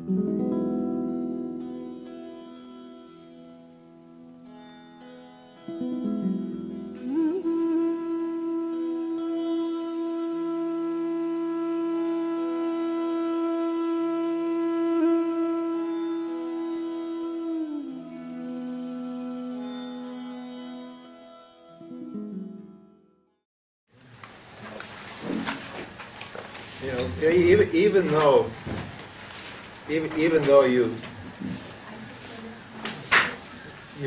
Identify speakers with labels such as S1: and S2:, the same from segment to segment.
S1: You know, even though you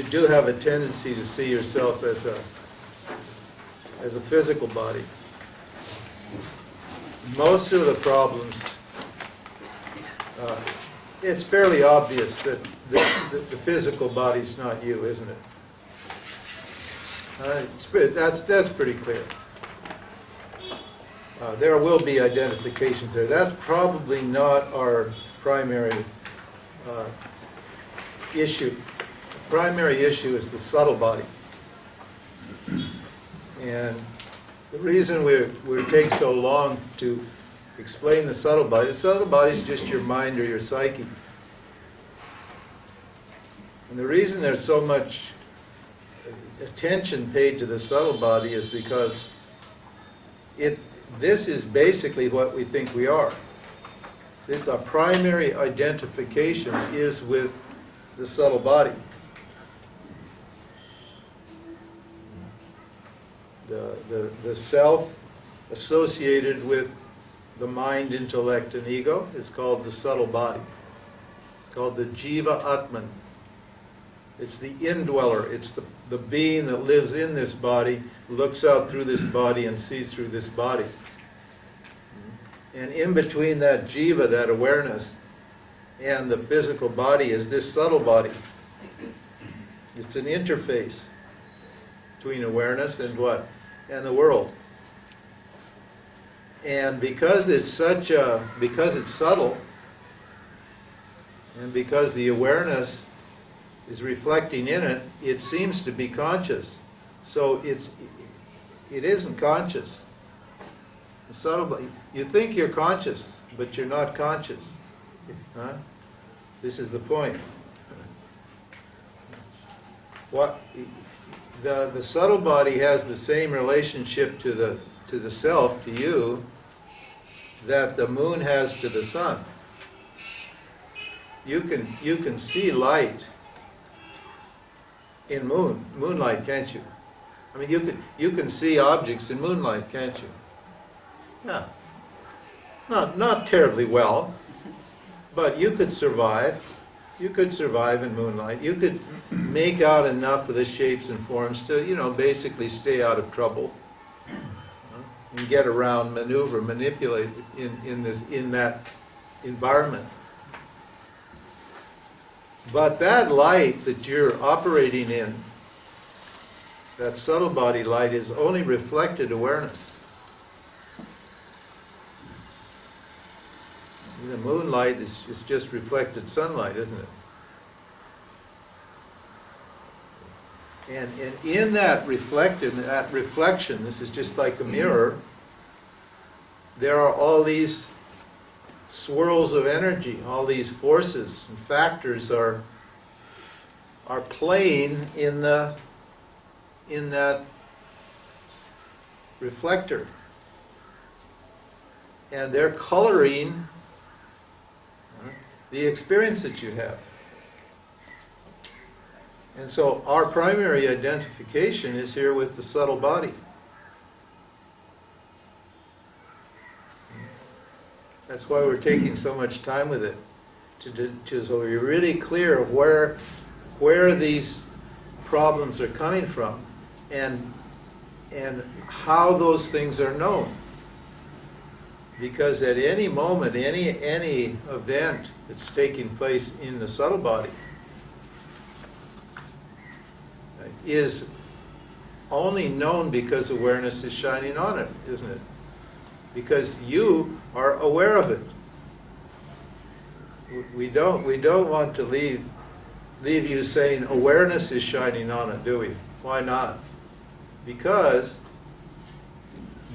S1: do have a tendency to see yourself as a physical body, most of the problems, it's fairly obvious that the physical body's not you, isn't it? That's pretty clear. There will be identifications there. That's probably not our primary issue. The primary issue is the subtle body. And the reason we take so long to explain the subtle body is just your mind or your psyche. And the reason there's so much attention paid to the subtle body is because this is basically what we think we are. Our primary identification is with the subtle body. The self associated with the mind, intellect, and ego is called the subtle body. It's called the Jiva Atman. It's the indweller. It's the being that lives in this body, looks out through this body, and sees through this body. And in between that jiva, that awareness, and the physical body is this subtle body. It's an interface between awareness and what? And the world. And because it's because it's subtle, and because the awareness is reflecting in it, it seems to be conscious. So it isn't conscious. The subtle body, you think you're conscious, but you're not conscious. Huh? This is the point. The subtle body has the same relationship to the self, to you, that the moon has to the sun. You can see light in moonlight, can't you? I mean, you can see objects in moonlight, can't you? Yeah. Not terribly well, but you could survive. You could survive in moonlight. You could make out enough of the shapes and forms to, basically stay out of trouble and get around, maneuver, manipulate in that environment. But that light that you're operating in, that subtle body light, is only reflected awareness. The moonlight is just reflected sunlight, isn't it? And in that reflection, this is just like a mirror, there are all these swirls of energy, all these forces and factors are playing in that reflector. And they're coloring the experience that you have. And so our primary identification is here with the subtle body. That's why we're taking so much time with it, so we're really clear of where these problems are coming from and how those things are known. Because at any moment, any event that's taking place in the subtle body is only known because awareness is shining on it, isn't it? Because you are aware of it. We don't want to leave you saying awareness is shining on it, do we? Why not? Because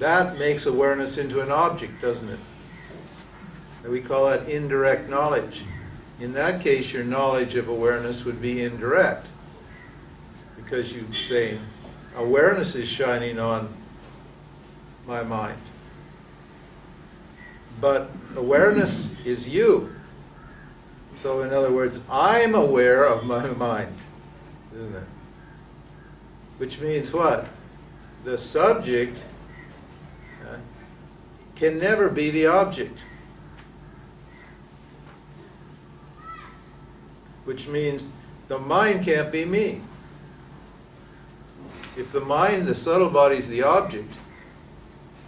S1: that makes awareness into an object, doesn't it? And we call that indirect knowledge. in that case your knowledge of awareness would be indirect, because you say awareness is shining on my mind. But awareness is you. So in other words, I'm aware of my mind, isn't it? Which means what? The subject can never be the object. Which means the mind can't be me. If the mind, the subtle body, is the object,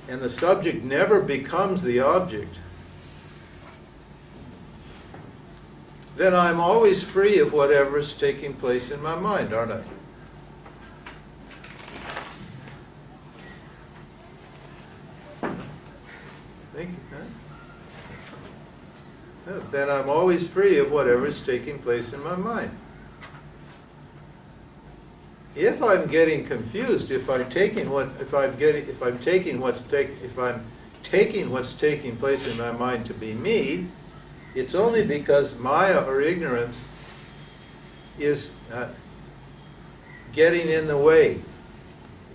S1: and the subject never becomes the object, then I'm always free of whatever is taking place in my mind, aren't I? Think, huh? Yeah, then I'm always free of whatever is taking place in my mind. If I'm getting confused, if I'm taking what's taking place in my mind to be me, it's only because Maya or ignorance is getting in the way.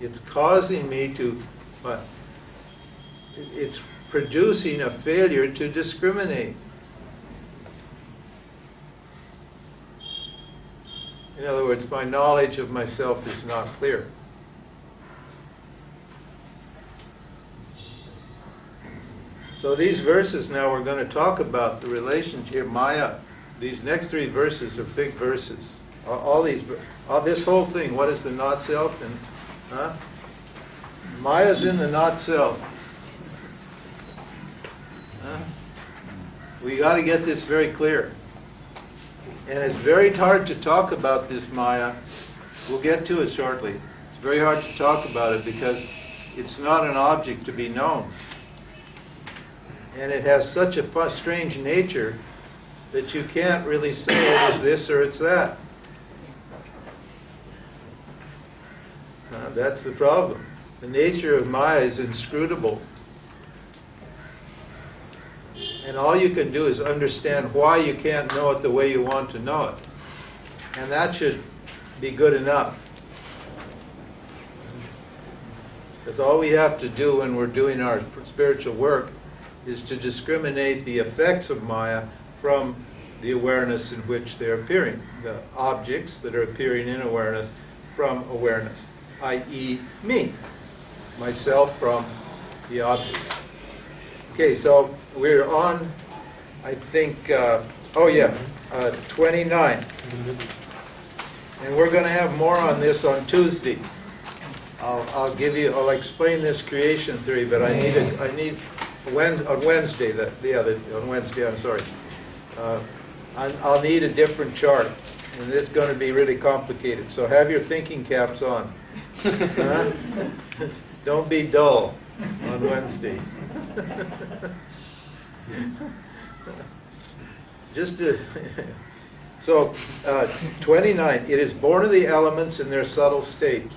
S1: It's causing me to, it's producing a failure to discriminate. In other words, my knowledge of myself is not clear. So these verses now, we're going to talk about the relationship, Maya. These next three verses are big verses. This whole thing, what is the not self? And Maya's in the not self. We got to get this very clear. And it's very hard to talk about this Maya. We'll get to it shortly. It's very hard to talk about it because it's not an object to be known. And it has such a strange nature that you can't really say it is this or it's that. That's the problem. The nature of Maya is inscrutable. And all you can do is understand why you can't know it the way you want to know it. And that should be good enough. Because all we have to do when we're doing our spiritual work is to discriminate the effects of Maya from the awareness in which they're appearing. The objects that are appearing in awareness from awareness, i.e. me, myself from the objects. Okay, so we're on, I think, 29. And we're going to have more on this on Tuesday. I'll explain this creation theory, but I need on Wednesday, I'm sorry. I'll need a different chart, and it's going to be really complicated. So have your thinking caps on. Don't be dull on Wednesday. So 29, it is born of the elements in their subtle state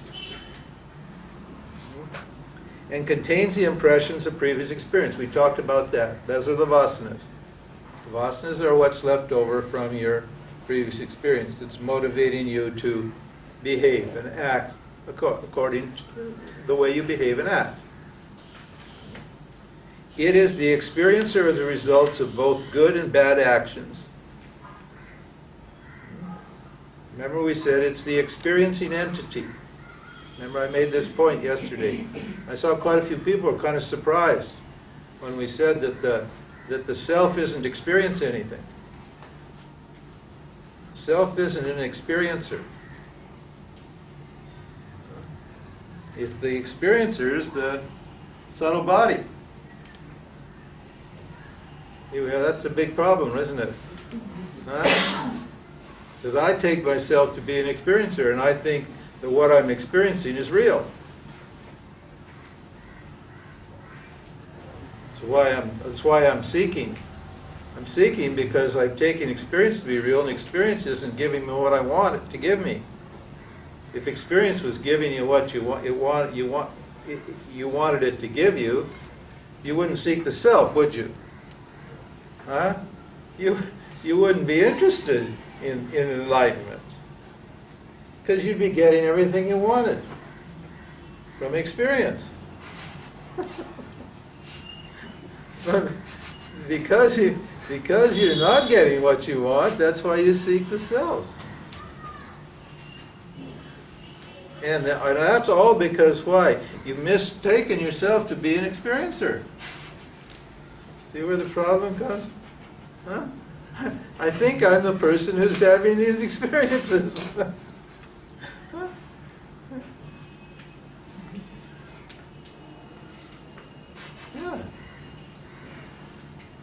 S1: and contains the impressions of previous experience. We talked about that. Those are the vasanas. The vasanas are what's left over from your previous experience that's motivating you to behave and act according to the way you behave and act. It is the experiencer of the results of both good and bad actions. Remember we said it's the experiencing entity. Remember I made this point yesterday. I saw quite a few people were kind of surprised when we said that the self isn't experiencing anything. Self isn't an experiencer. It's the experiencer is the subtle body. Yeah, that's a big problem, isn't it? Because I take myself to be an experiencer, and I think that what I'm experiencing is real. That's why I'm seeking. I'm seeking because I've taken experience to be real, and experience isn't giving me what I want it to give me. If experience was giving you what you wanted it to give you, you wouldn't seek the self, would you? You you wouldn't be interested in enlightenment, because you'd be getting everything you wanted from experience. But because you're not getting what you want, that's why you seek the self. And that's all because why? You've mistaken yourself to be an experiencer. See where the problem comes? Huh? I think I'm the person who's having these experiences. Yeah.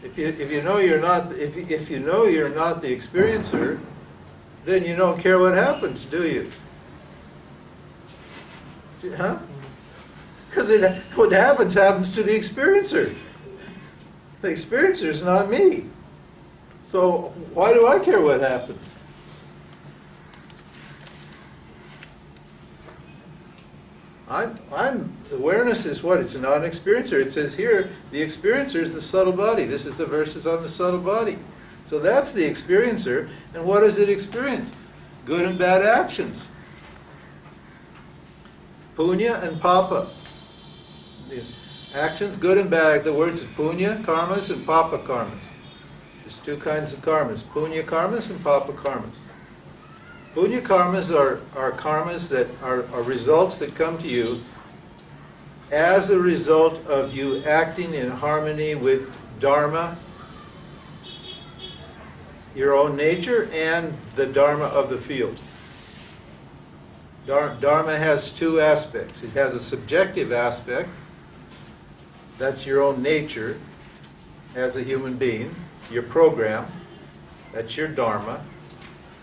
S1: If you know you're not if you know you're not the experiencer, then you don't care what happens, do you? Huh? Because what happens to the experiencer. The experiencer is not me. So why do I care what happens? Awareness is what? It's not an experiencer. It says here, the experiencer is the subtle body. This is the verses on the subtle body. So that's the experiencer. And what does it experience? Good and bad actions. Punya and papa. These actions, good and bad. The words are punya karmas and papa karmas. There's two kinds of karmas. Punya karmas and papa karmas. Punya karmas are karmas that are results that come to you as a result of you acting in harmony with Dharma, your own nature, and the Dharma of the field. Dharma has two aspects. It has a subjective aspect. That's your own nature as a human being, your program. That's your Dharma.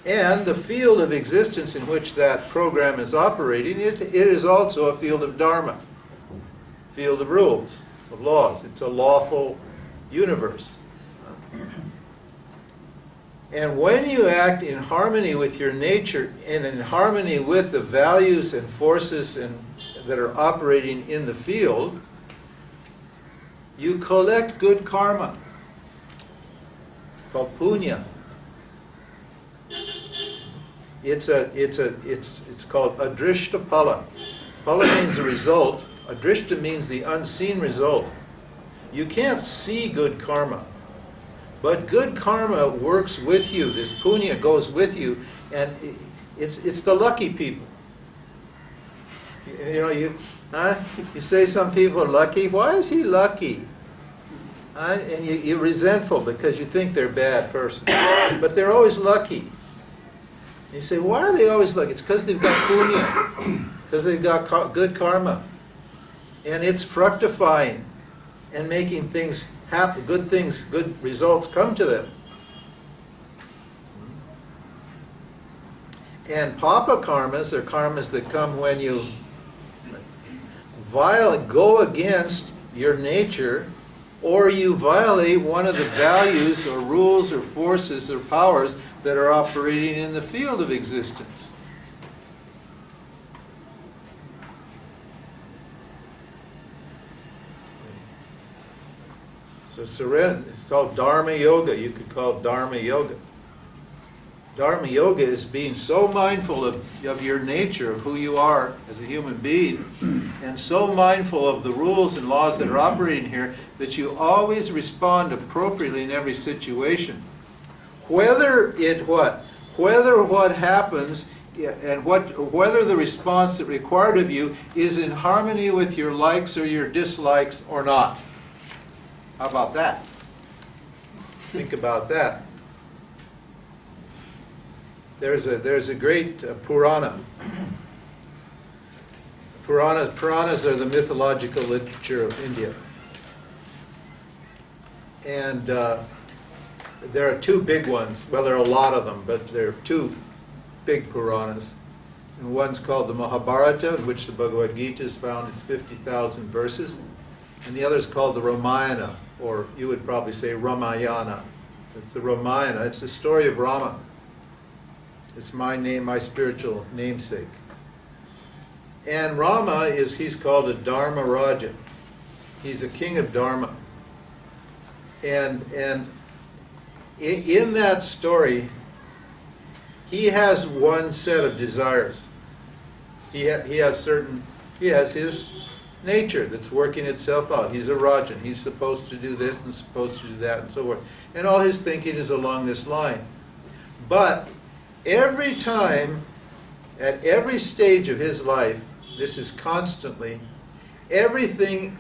S1: And the field of existence in which that program is operating, it is also a field of Dharma, field of rules, of laws. It's a lawful universe. And when you act in harmony with your nature and in harmony with the values and forces that are operating in the field, you collect good karma, called punya. It's called adrishta phala. Phala means a result. Adrishta means the unseen result. You can't see good karma. But good karma works with you. This punya goes with you, and it's the lucky people. You say some people are lucky. Why is he lucky? And you're resentful because you think they're a bad person. But they're always lucky. You say, why are they always lucky? It's because they've got punya, because they've got good karma, and it's fructifying and making things happen, good results come to them. And papa karmas are karmas that come when you go against your nature, or you violate one of the values or rules or forces or powers that are operating in the field of existence. So surrender, it's called Dharma Yoga. You could call it Dharma Yoga. Dharma Yoga is being so mindful of your nature, of who you are as a human being, and so mindful of the rules and laws that are operating here that you always respond appropriately in every situation. Whether what happens and whether the response that required of you is in harmony with your likes or your dislikes or not. How about that? Think about that. There's a great Purana. Puranas are the mythological literature of India. And there are two big ones. Well, there are a lot of them, but there are two big Puranas. And one's called the Mahabharata, in which the Bhagavad Gita is found. It's 50,000 verses. And the other is called the Ramayana, or you would probably say Ramayana. It's the Ramayana. It's the story of Rama. It's my name, my spiritual namesake. And Rama he's called a Dharma Raja. He's the king of Dharma. And in that story, he has one set of desires. He has his nature that's working itself out. He's a Rajan. He's supposed to do this and supposed to do that and so forth. And all his thinking is along this line. But every time, at every stage of his life, this is constantly, everything,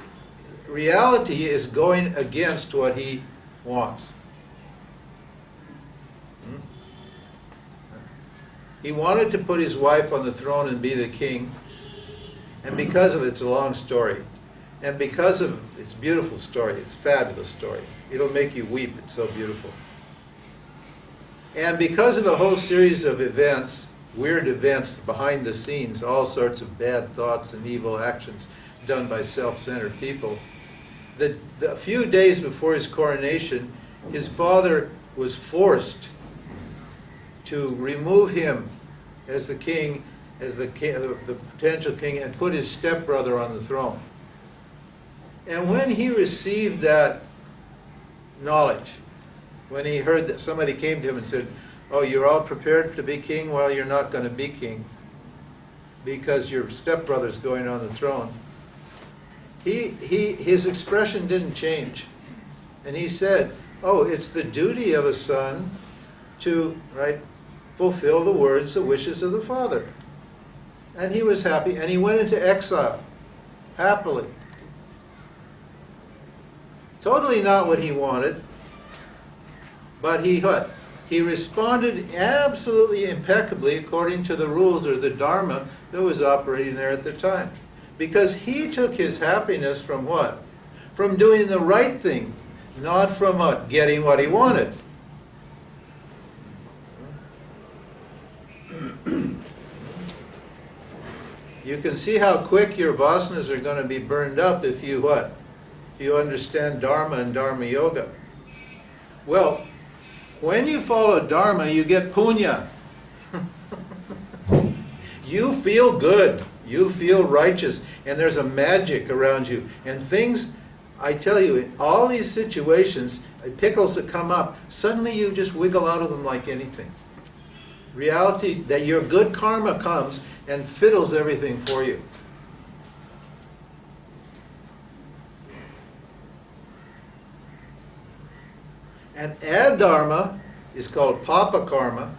S1: reality is going against what he wants. He wanted to put his wife on the throne and be the king. And because of it, it's a long story. And because of it's a beautiful story, it's a fabulous story. It'll make you weep, it's so beautiful. And because of a whole series of events, weird events behind the scenes, all sorts of bad thoughts and evil actions done by self-centered people, a few days before his coronation, his father was forced to remove him as the king, the potential king, and put his stepbrother on the throne. And when he received that knowledge, when he heard that somebody came to him and said, "Oh, you're all prepared to be king? Well, you're not going to be king because your stepbrother's going on the throne." His expression didn't change. And he said, "Oh, it's the duty of a son to, fulfill the words, the wishes of the father." And he was happy, and he went into exile, happily. Totally not what he wanted, but he responded absolutely impeccably according to the rules or the Dharma that was operating there at the time. Because he took his happiness from what? From doing the right thing, not from getting what he wanted. You can see how quick your vasanas are going to be burned up if you what? If you understand Dharma and Dharma Yoga. Well, when you follow Dharma, you get punya. You feel good. You feel righteous. And there's a magic around you. And things, I tell you, in all these situations, pickles that come up, suddenly you just wiggle out of them like anything. Reality, that your good karma comes and fiddles everything for you. And adharma is called papa karma.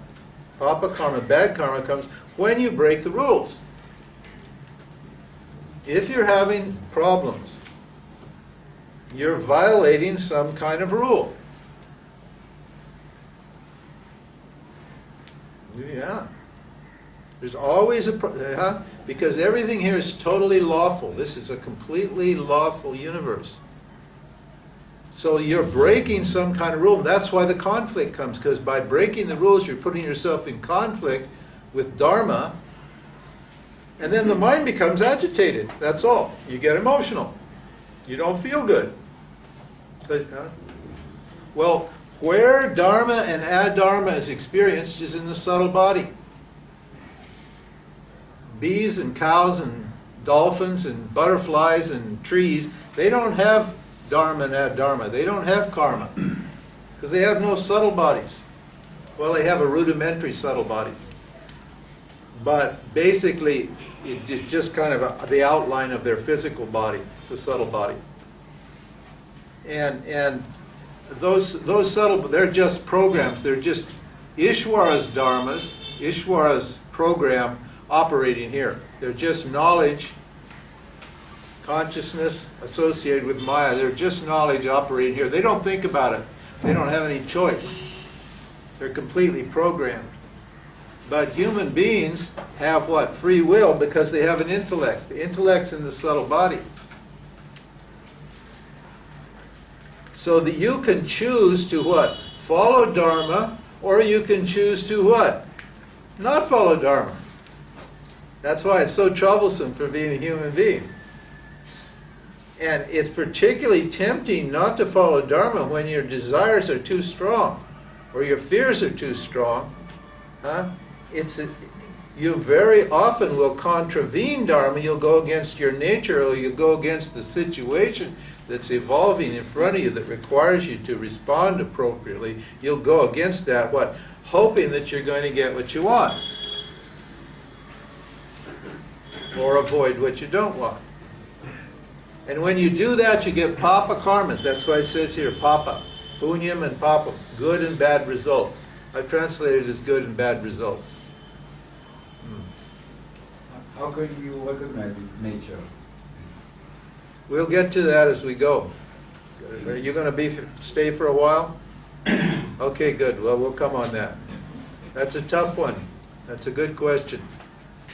S1: Papa karma, bad karma, comes when you break the rules. If you're having problems, you're violating some kind of rule. Yeah. There's always because everything here is totally lawful. This is a completely lawful universe. So you're breaking some kind of rule, and that's why the conflict comes, because by breaking the rules, you're putting yourself in conflict with Dharma, and then the mind becomes agitated. That's all. You get emotional. You don't feel good. Well, where Dharma and adharma is experienced is in the subtle body. Bees and cows and dolphins and butterflies and trees, they don't have dharma and adharma. They don't have karma because they have no subtle bodies. Well, they have a rudimentary subtle body. But basically, it's just kind of the outline of their physical body. It's a subtle body. And those subtle, they're just programs. They're just Ishwara's dharmas, Ishwara's program operating here. They're just knowledge, consciousness associated with Maya. They're just knowledge operating here. They don't think about it. They don't have any choice. They're completely programmed. But human beings have what? Free will, because they have an intellect. The intellect's in the subtle body. So that you can choose to what? Follow Dharma, or you can choose to what? Not follow Dharma. That's why it's so troublesome for being a human being. And it's particularly tempting not to follow Dharma when your desires are too strong, or your fears are too strong. You very often will contravene Dharma. You'll go against your nature, or you'll go against the situation that's evolving in front of you that requires you to respond appropriately, you'll go against that, what? Hoping that you're going to get what you want. Or avoid what you don't want. And when you do that, you get papa karmas. That's why it says here, papa. Punyam and papa. Good and bad results. I've translated it as good and bad results.
S2: How can you recognize this nature?
S1: We'll get to that as we go. Are you going to stay for a while? Okay, good. Well, we'll come on that. That's a tough one. That's a good question.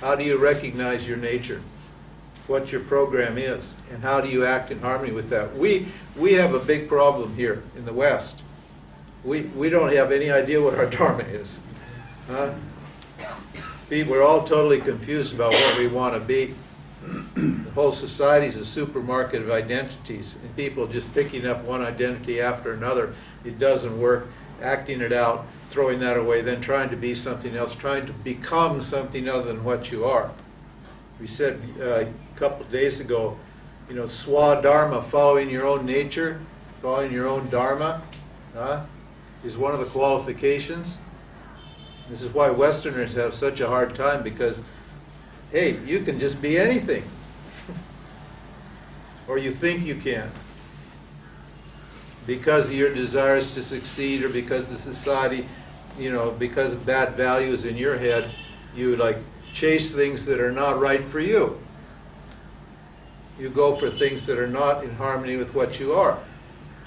S1: How do you recognize your nature? What your program is, and how do you act in harmony with that? We have a big problem here in the West. We don't have any idea what our dharma is. We're all totally confused about what we want to be. The whole society is a supermarket of identities, and people just picking up one identity after another. It doesn't work. Acting it out, throwing that away, then trying to be something else, trying to become something other than what you are. We said a couple of days ago, swadharma, following your own nature, following your own dharma, is one of the qualifications. This is why Westerners have such a hard time, because, hey, you can just be anything. Or you think you can. Because of your desires to succeed, or because the society, because of bad values in your head, you chase things that are not right for you. You go for things that are not in harmony with what you are,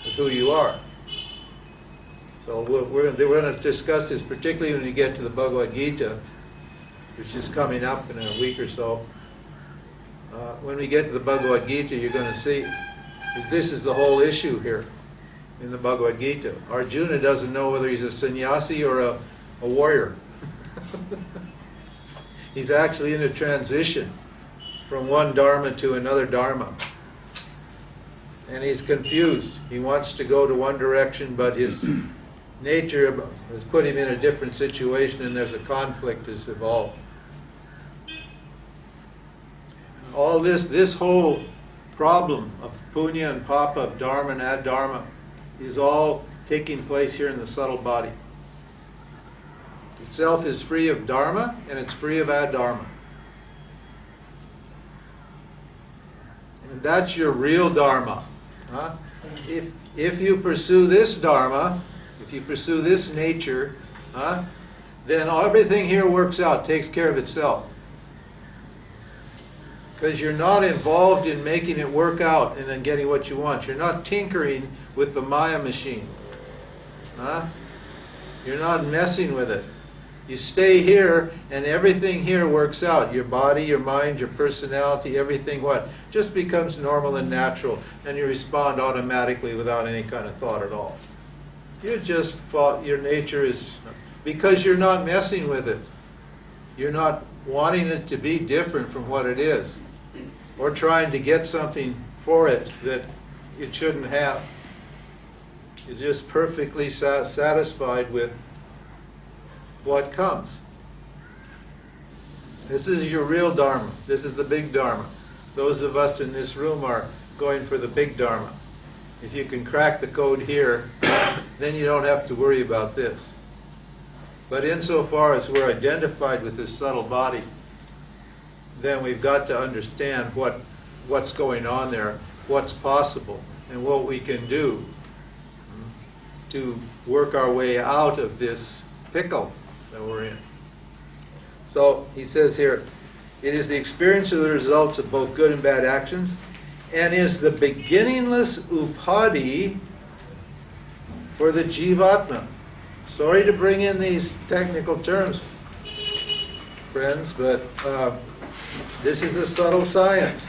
S1: with who you are. So we're going to discuss this, particularly when we get to the Bhagavad Gita, which is coming up in a week or so. When we get to the Bhagavad Gita, you're going to see that this is the whole issue here in the Bhagavad Gita. Arjuna doesn't know whether he's a sannyasi or a warrior. He's actually in a transition from one dharma to another dharma. And he's confused. He wants to go to one direction, but his nature has put him in a different situation, and there's a conflict that's evolved. All this whole problem of punya and papa, of dharma and adharma, is all taking place here in the subtle body. The self is free of dharma, and it's free of adharma. And that's your real dharma. If you pursue this dharma, if you pursue this nature, then everything here works out, takes care of itself. Because you're not involved in making it work out and then getting what you want. You're not tinkering with the Maya machine. You're not messing with it. You stay here, and everything here works out. Your body, your mind, your personality, everything just becomes normal and natural, and you respond automatically without any kind of thought at all. Your nature is, because you're not messing with it. You're not wanting it to be different from what it is, or trying to get something for it that it shouldn't have. You're just perfectly satisfied with what comes. This is your real dharma. This is the big dharma. Those of us in this room are going for the big dharma. If you can crack the code here, then you don't have to worry about this. But insofar as we're identified with this subtle body, then we've got to understand what's going on there, what's possible, and what we can do to work our way out of this pickle that we're in. So he says here, it is the experience of the results of both good and bad actions, and is the beginningless upadhi for the jivatma. Sorry to bring in these technical terms, friends, but this is a subtle science.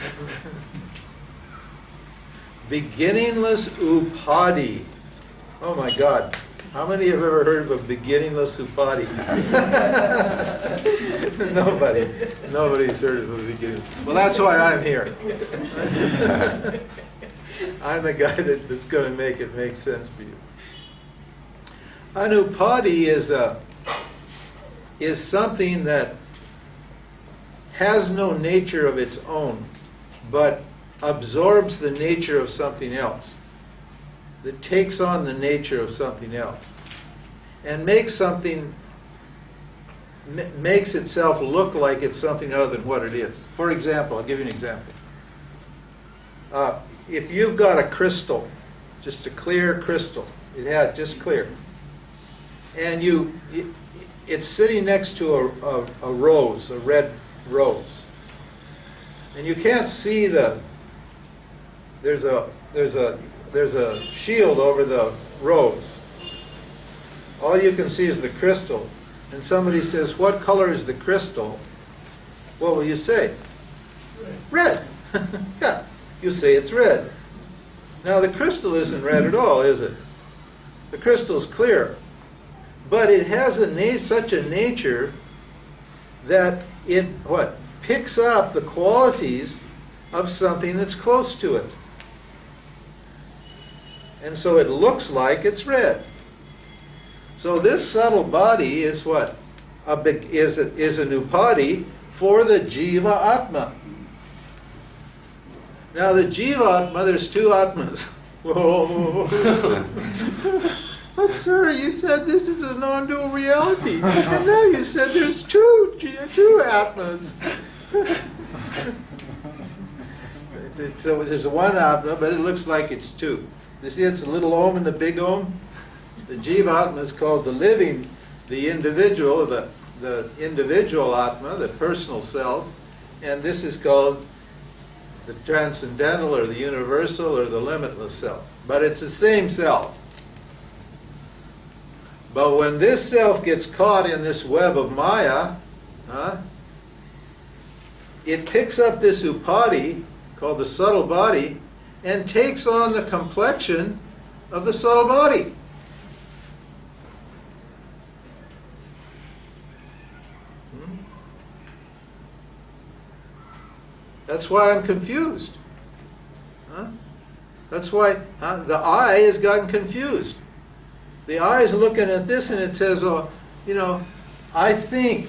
S1: Beginningless upadhi. Oh my God. How many have ever heard of a beginningless upadhi? Nobody. Nobody's heard of a beginning. Well, that's why I'm here. I'm the guy that's going to make it make sense for you. An upadhi is something that has no nature of its own, but absorbs the nature of something else, that takes on the nature of something else, and makes itself look like it's something other than what it is. For example, I'll give you an example. If you've got a crystal, just a clear crystal, just clear, and it's sitting next to a rose, a red rose, and you can't see there's a shield over the rose. All you can see is the crystal. And somebody says, "What color is the crystal?" What will you say? Red. Yeah, you say it's red. Now the crystal isn't red at all, is it? The crystal's clear. But it has such a nature that it picks up the qualities of something that's close to it. And so it looks like it's red. So this subtle body is what? Is an upadi for the Jiva Atma. Now the Jiva Atma, there's two Atmas. Whoa. But sir, you said this is a non-dual reality. And now you said there's two Atmas. So there's one Atma, but it looks like it's two. You see it's a little Om and the big Om? The Jiva Atma is called the living, the individual, the individual Atma, the personal self, and this is called the transcendental or the universal or the limitless self. But it's the same self. But when this self gets caught in this web of Maya, it picks up this upadi, called the subtle body, and takes on the complexion of the subtle body. That's why I'm confused. That's why the eye has gotten confused. The eye is looking at this and it says, I think.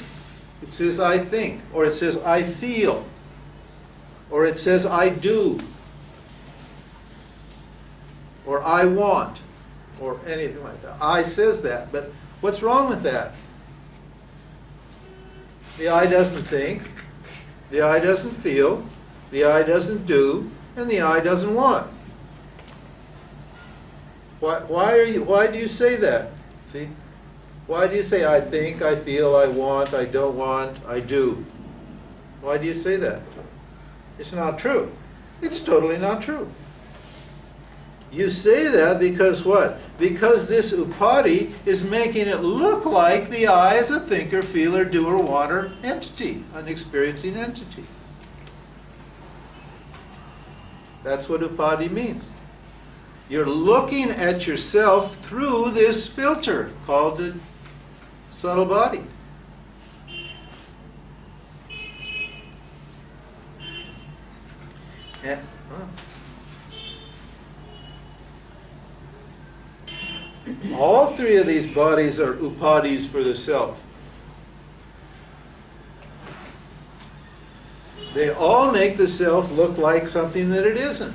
S1: It says, I think. Or it says, I feel. Or it says, I do. Or I want. Or anything like that. I says that. But what's wrong with that? The eye doesn't think. The eye doesn't feel, the eye doesn't do, and the eye doesn't want. Why do you say that? See? Why do you say I think, I feel, I want, I don't want, I do? Why do you say that? It's not true. It's totally not true. You say that because what? Because this upadi is making it look like the I is a thinker, feeler, doer, wanter entity, an experiencing entity. That's what upadi means. You're looking at yourself through this filter called the subtle body. All three of these bodies are upadis for the self. They all make the self look like something that it isn't.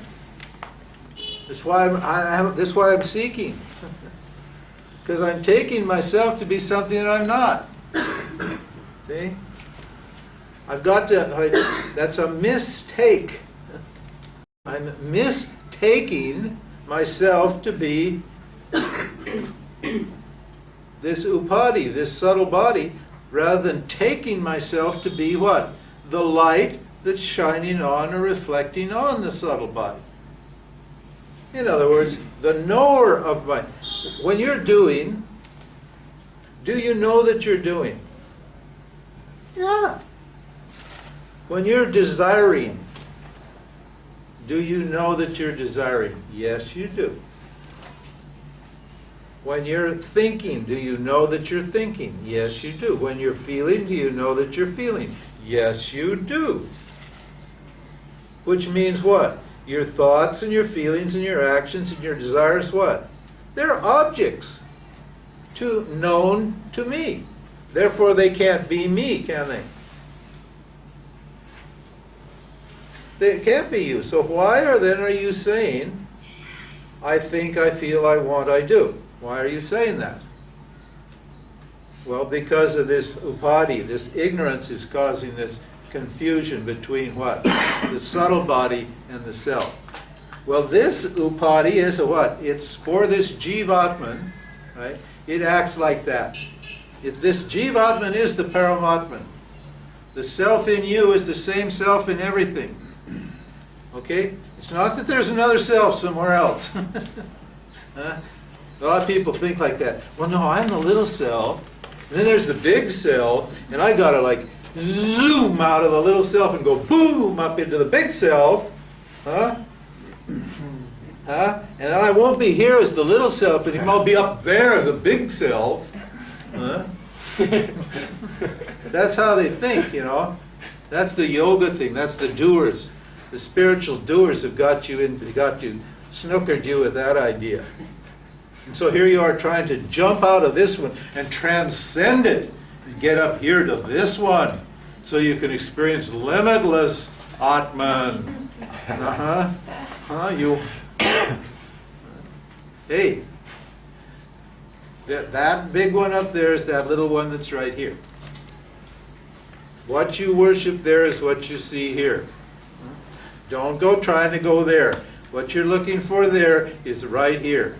S1: That's why I'm seeking. Because I'm taking myself to be something that I'm not. See? I've got to, that's a mistake. I'm mistaking myself to be this upadi, this subtle body, rather than taking myself to be what? The light that's shining on or reflecting on the subtle body. In other words, the knower of mind. When you're doing, do you know that you're doing? Yeah. When you're desiring, do you know that you're desiring? Yes, you do. When you're thinking, do you know that you're thinking? Yes, you do. When you're feeling, do you know that you're feeling? Yes, you do. Which means what? Your thoughts and your feelings and your actions and your desires, what? They're objects known to me. Therefore, they can't be me, can they? It can't be you. So why then are you saying, I think, I feel, I want, I do? Why are you saying that? Well, because of this upadi, this ignorance is causing this confusion between what? The subtle body and the self. Well, this upadi is a what? It's for this jivatman, right? It acts like that. If this jivatman is the paramatman, the self in you is the same self in everything. Okay? It's not that there's another self somewhere else. A lot of people think like that. Well, no, I'm the little self, and then there's the big self, and I gotta like zoom out of the little self and go boom up into the big self. And then I won't be here as the little self anymore. I'll be up there as a big self. That's how they think, you know. That's the yoga thing. That's the doers. The spiritual doers have got you snookered you with that idea. And so here you are trying to jump out of this one and transcend it and get up here to this one so you can experience limitless Atman. Hey, that big one up there is that little one that's right here. What you worship there is what you see here. Don't go trying to go there. What you're looking for there is right here.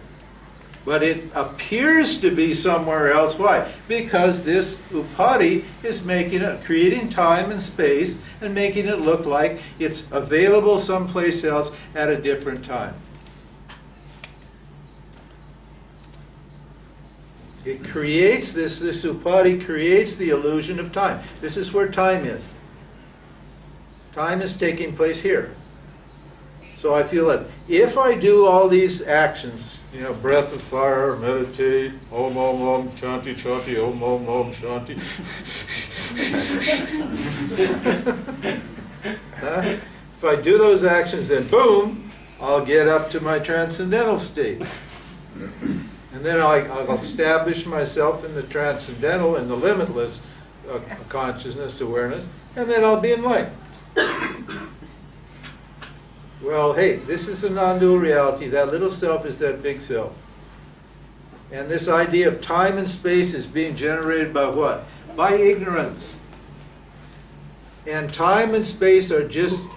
S1: But it appears to be somewhere else. Why? Because this upadi is creating time and space and making it look like it's available someplace else at a different time. It creates this upadi creates the illusion of time. This is where time is. Time is taking place here. So I feel that if I do all these actions, you know, breath of fire, meditate, om om om, chanti chanti, om om om, chanti. If I do those actions, then boom, I'll get up to my transcendental state. And then I'll establish myself in the transcendental and the limitless consciousness, awareness, and then I'll be enlightened. Well, hey, this is a non-dual reality. That little self is that big self. And this idea of time and space is being generated by what? By ignorance. And time and space are just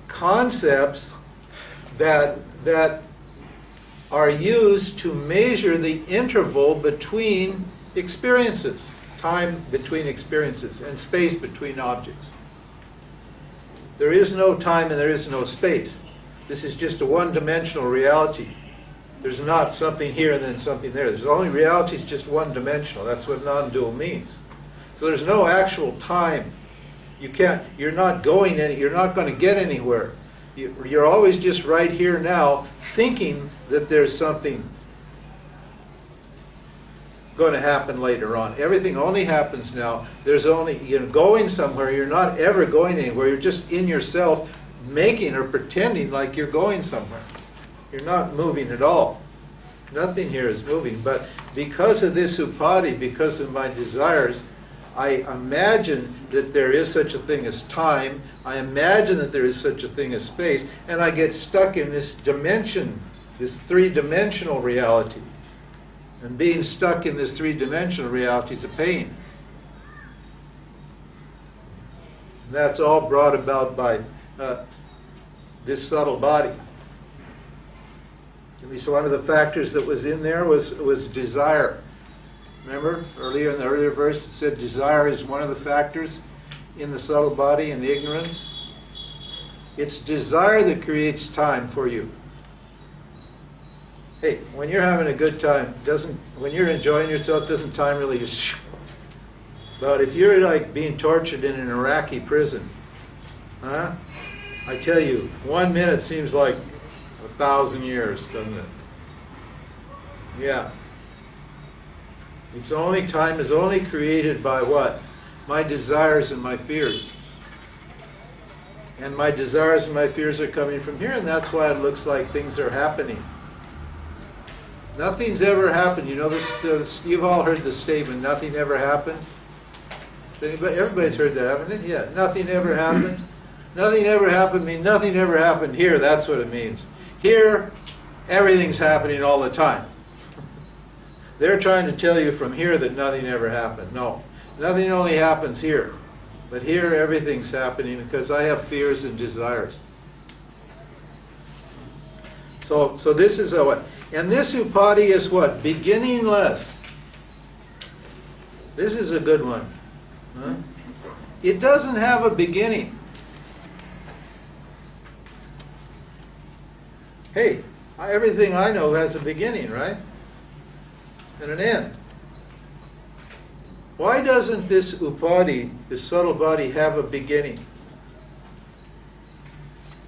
S1: concepts that are used to measure the interval between experiences. Time between experiences and space between objects. There is no time and there is no space. This is just a one-dimensional reality. There's not something here and then something there. There's only reality is just one-dimensional. That's what non-dual means. So there's no actual time. You're not going you're not going to get anywhere. You're always just right here now thinking that there's something going to happen later on. Everything only happens now. There's only, going somewhere. You're not ever going anywhere. You're just in yourself making or pretending like you're going somewhere. You're not moving at all. Nothing here is moving. But because of this upadi, because of my desires, I imagine that there is such a thing as time. I imagine that there is such a thing as space. And I get stuck in this dimension, this three-dimensional reality. And being stuck in this three-dimensional reality is a pain. That's all brought about by this subtle body. So one of the factors that was in there was desire. Remember, earlier in the earlier verse it said desire is one of the factors in the subtle body and the ignorance. It's desire that creates time for you. Hey, when you're having a good time, when you're enjoying yourself, doesn't time really just... But if you're like being tortured in an Iraqi prison, I tell you, 1 minute seems like 1,000 years, doesn't it? Yeah. Time is only created by what? My desires and my fears. And my desires and my fears are coming from here, and that's why it looks like things are happening. Nothing's ever happened. You know this. You've all heard the statement, nothing ever happened. Everybody's heard that, haven't they? Yeah, nothing ever happened. Nothing ever happened means nothing ever happened here. That's what it means. Here, everything's happening all the time. They're trying to tell you from here that nothing ever happened. No, nothing only happens here. But here, everything's happening because I have fears and desires. So this is what, and this upadi is what? Beginningless. This is a good one. Huh? It doesn't have a beginning. Hey, everything I know has a beginning, right? And an end. Why doesn't this upadi, this subtle body, have a beginning?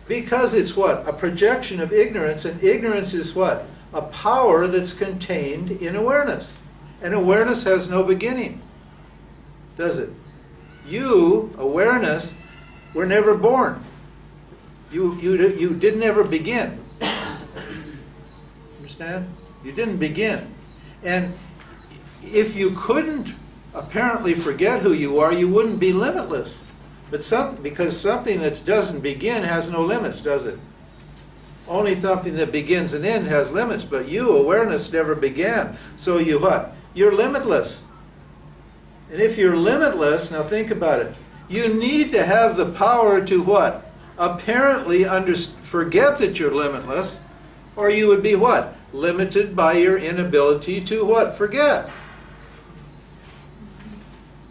S1: Because it's what? A projection of ignorance, and ignorance is what? A power that's contained in awareness. And awareness has no beginning, does it? You, awareness, were never born. You didn't ever begin. Understand? You didn't begin. And if you couldn't apparently forget who you are, you wouldn't be limitless. But because something that doesn't begin has no limits, does it? Only something that begins and ends has limits, but you, awareness, never began. So you what? You're limitless. And if you're limitless, now think about it, you need to have the power to what? Apparently forget that you're limitless, or you would be what? Limited by your inability to what? Forget.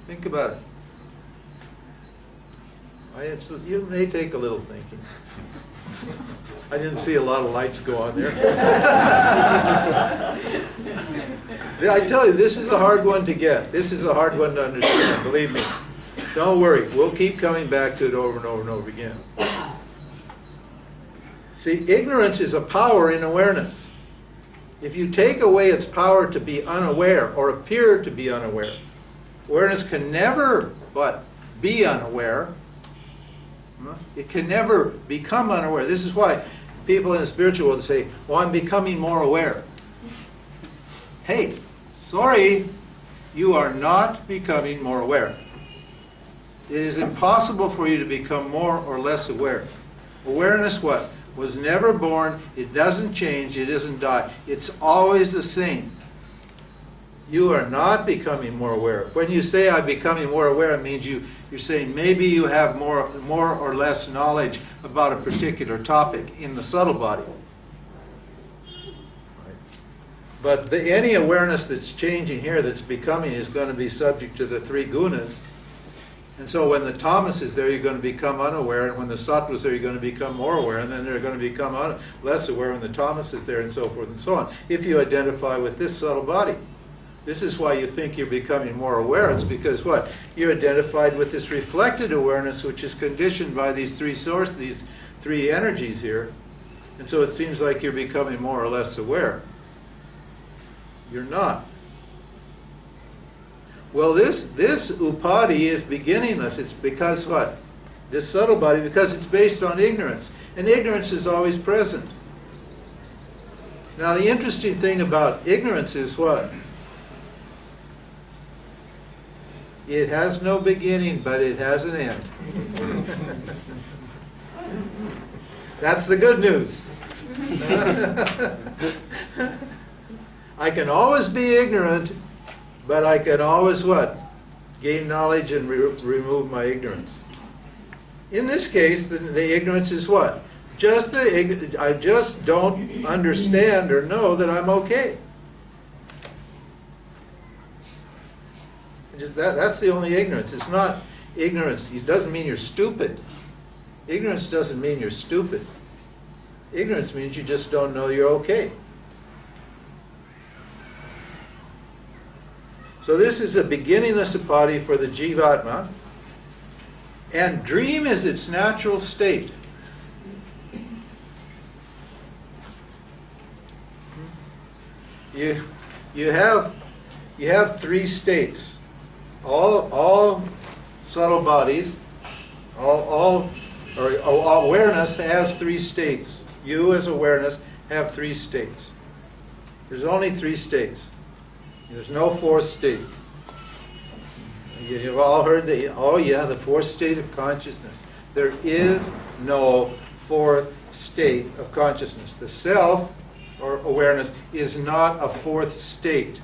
S1: Think about it. You may take a little thinking. I didn't see a lot of lights go on there. I tell you, this is a hard one to get. This is a hard one to understand, believe me. Don't worry, we'll keep coming back to it over and over and over again. See, ignorance is a power in awareness. If you take away its power to be unaware or appear to be unaware, awareness can never but be unaware. It can never become unaware. This is why people in the spiritual world say, well, I'm becoming more aware. Hey, sorry, you are not becoming more aware. It is impossible for you to become more or less aware. Awareness what? Was never born, it doesn't change, it doesn't die. It's always the same. You are not becoming more aware. When you say I'm becoming more aware, it means you're saying maybe you have more or less knowledge about a particular topic in the subtle body. But any awareness that's changing here, that's becoming, is going to be subject to the three gunas. And so when the tamas is there, you're going to become unaware, and when the sattva is there, you're going to become more aware, and then they're going to become less aware when the tamas is there, and so forth and so on, if you identify with this subtle body. This is why you think you're becoming more aware. It's because what? You're identified with this reflected awareness, which is conditioned by these three sources, these three energies here. And so it seems like you're becoming more or less aware. You're not. Well, this upadi is beginningless. It's because what? This subtle body, because it's based on ignorance. And ignorance is always present. Now, the interesting thing about ignorance is what? It has no beginning, but it has an end. That's the good news. I can always be ignorant, but I can always what? Gain knowledge and remove my ignorance. In this case, the ignorance is what? I just don't understand or know that I'm okay. That's the only ignorance. It's not ignorance. It doesn't mean you're stupid. Ignorance doesn't mean you're stupid. Ignorance means you just don't know you're okay. So this is a beginningless upadi for the jivatma. And dream is its natural state. You have three states. All subtle bodies, all awareness has three states. You as awareness have three states. There's only three states. There's no fourth state. You've all heard the fourth state of consciousness. There is no fourth state of consciousness. The self, or awareness, is not a fourth state.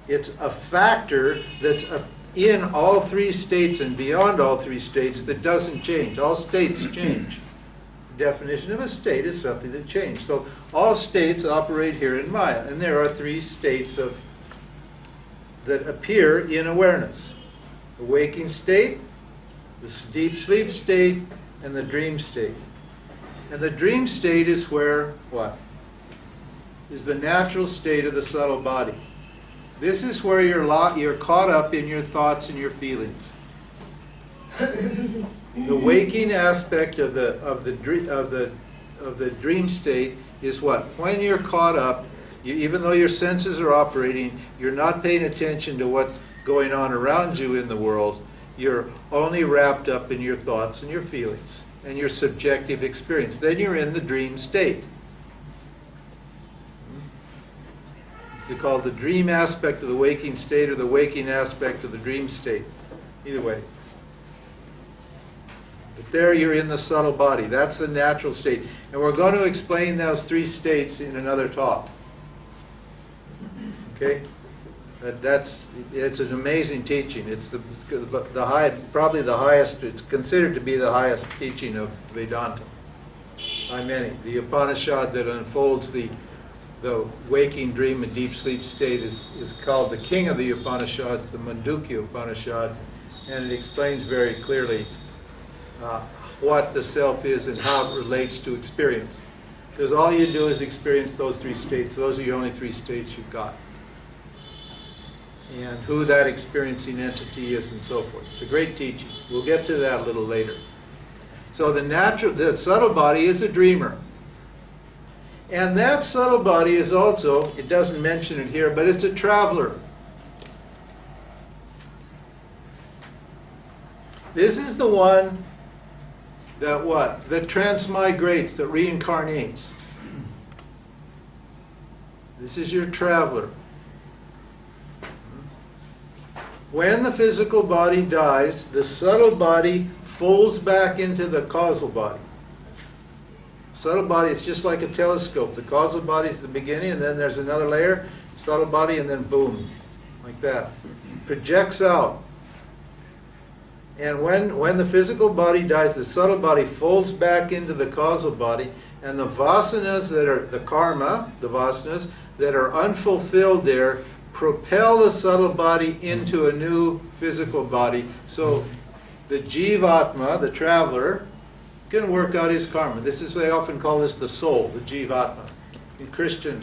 S1: It's a factor that's in all three states and beyond all three states that doesn't change. All states change. The definition of a state is something that changes. So all states operate here in Maya, and there are three states that appear in awareness. The waking state, the deep sleep state, and the dream state. And the dream state is where, what? Is the natural state of the subtle body. This is where you're caught up in your thoughts and your feelings. The waking aspect of the dream state is what? When you're caught up, even though your senses are operating, you're not paying attention to what's going on around you in the world. You're only wrapped up in your thoughts and your feelings and your subjective experience. Then you're in the dream state. It's called the dream aspect of the waking state or the waking aspect of the dream state. Either way. But there you're in the subtle body. That's the natural state. And we're going to explain those three states in another talk. Okay? It's an amazing teaching. It's probably the highest, it's considered to be the highest teaching of Vedanta by many. The Upanishad that unfolds the waking, dream, and deep sleep state is called the king of the Upanishads, the Mandukya Upanishad, and it explains very clearly what the self is and how it relates to experience. Because all you do is experience those three states. Those are your only three states you've got. And who that experiencing entity is and so forth. It's a great teaching. We'll get to that a little later. So the subtle body is a dreamer. And that subtle body is also, it doesn't mention it here, but it's a traveler. This is the one that what? That transmigrates, that reincarnates. This is your traveler. When the physical body dies, the subtle body folds back into the causal body. Subtle body is just like a telescope. The causal body is the beginning, and then there's another layer, subtle body, and then boom, like that. Projects out. And when the physical body dies, the subtle body folds back into the causal body, and the vasanas that are, the karma, the vasanas that are unfulfilled there, propel the subtle body into a new physical body. So the jivatma, the traveler, can work out his karma. This is, they often call this the soul, the jivatma. In Christian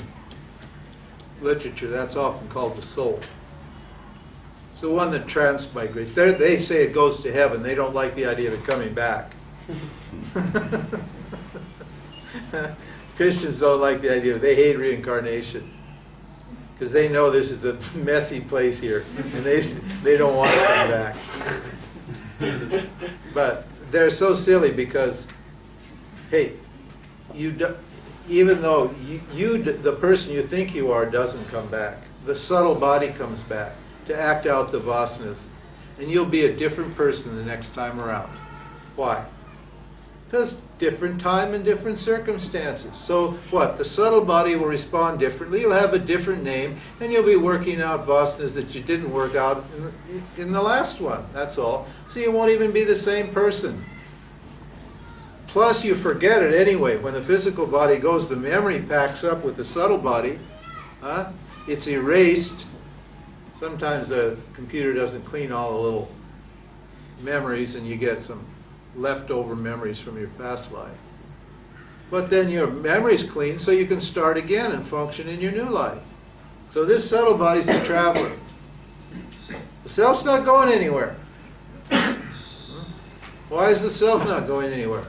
S1: literature, that's often called the soul. It's the one that transmigrates. They say it goes to heaven. They don't like the idea of it coming back. Christians don't like the idea. They hate reincarnation because they know this is a messy place here, and they don't want to come back. But they're so silly because, hey, even though the person you think you are doesn't come back, the subtle body comes back to act out the vasanas, and you'll be a different person the next time around. Why? Because different time and different circumstances. So what? The subtle body will respond differently. You'll have a different name, and you'll be working out vasanas that you didn't work out in the last one. That's all. So you won't even be the same person. Plus you forget it anyway. When the physical body goes, the memory packs up with the subtle body. It's erased. Sometimes the computer doesn't clean all the little memories, and you get some leftover memories from your past life. But then your memory's clean, so you can start again and function in your new life. So this subtle body's the traveler. The self's not going anywhere. Why is the self not going anywhere?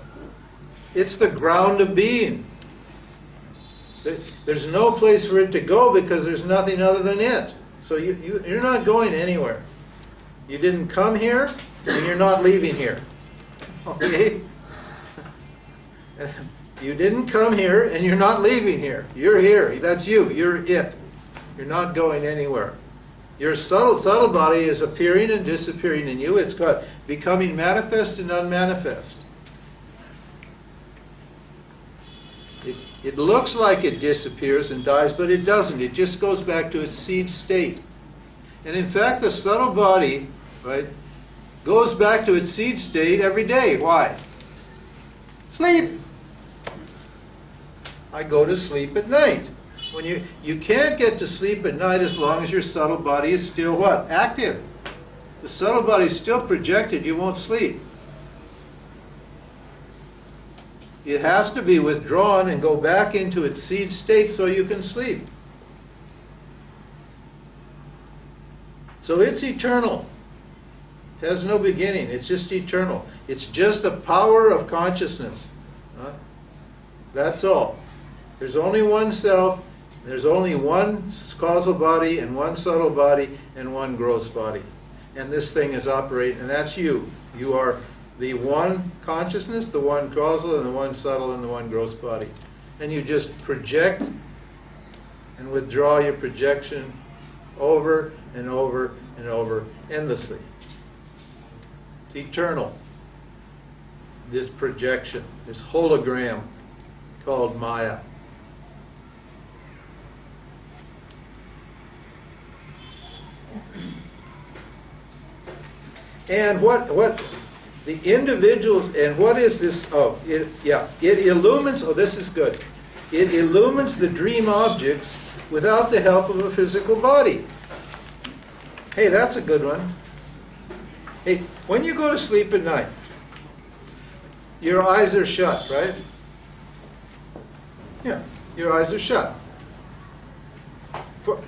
S1: It's the ground of being. There's no place for it to go because there's nothing other than it. So you're not going anywhere. You didn't come here, and you're not leaving here. Okay? You didn't come here, and you're not leaving here. You're here. That's you. You're it. You're not going anywhere. Your subtle body is appearing and disappearing in you. It's got becoming manifest and unmanifest. It looks like it disappears and dies, but it doesn't. It just goes back to its seed state. And in fact, the subtle body, right, goes back to its seed state every day. Why? Sleep. I go to sleep at night. When you can't get to sleep at night as long as your subtle body is still what? Active. The subtle body is still projected, you won't sleep. It has to be withdrawn and go back into its seed state so you can sleep. So it's eternal. It has no beginning. It's just eternal. It's just a power of consciousness. That's all. There's only one self. There's only one causal body and one subtle body and one gross body. And this thing is operating, and that's you. You are the one consciousness, the one causal, and the one subtle, and the one gross body. And you just project and withdraw your projection over and over and over endlessly. It's eternal. This projection, this hologram called Maya. And what the individuals, and what is this? Oh, it illumines, oh, this is good. It illumines the dream objects without the help of a physical body. Hey, that's a good one. Hey, when you go to sleep at night, your eyes are shut, right? Yeah, your eyes are shut.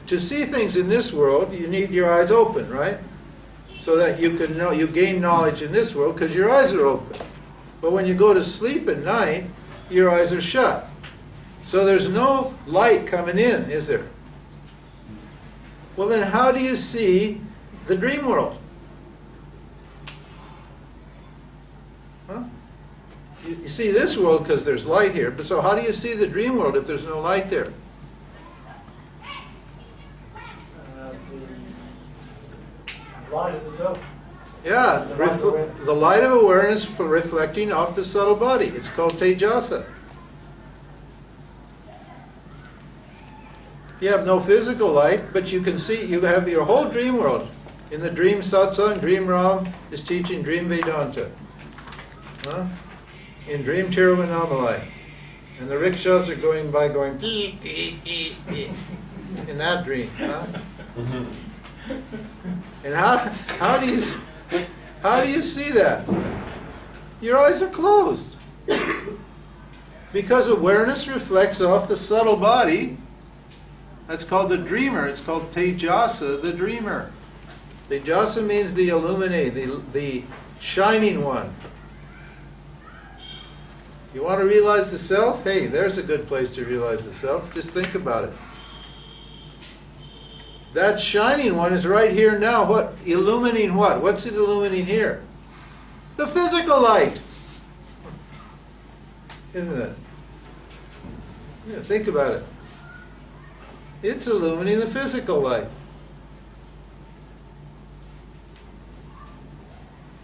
S1: To see things in this world, you need your eyes open, right? So that you can know, you gain knowledge in this world because your eyes are open. But when you go to sleep at night, your eyes are shut. So there's no light coming in, is there? Well, then how do you see the dream world? Huh? You see this world because there's light here, but so how do you see the dream world if there's no light there?
S3: Light of the self.
S1: Yeah, the light of awareness for reflecting off the subtle body. It's called Tejasa. You have no physical light, but you can see, you have your whole dream world. In the dream satsang, Dream Ram is teaching Dream Vedanta. Huh? In Dream Tiruvannamalai. And the rickshaws are going by going, in that dream. Huh? And how do you see that? Your eyes are closed. Because awareness reflects off the subtle body. That's called the dreamer. It's called Tejasa, the dreamer. Tejasa means the illuminate, the shining one. You want to realize the self? Hey, there's a good place to realize the self. Just think about it. That shining one is right here now. What? Illuminating what? What's it illuminating here? The physical light. Isn't it? Yeah, think about it. It's illuminating the physical light.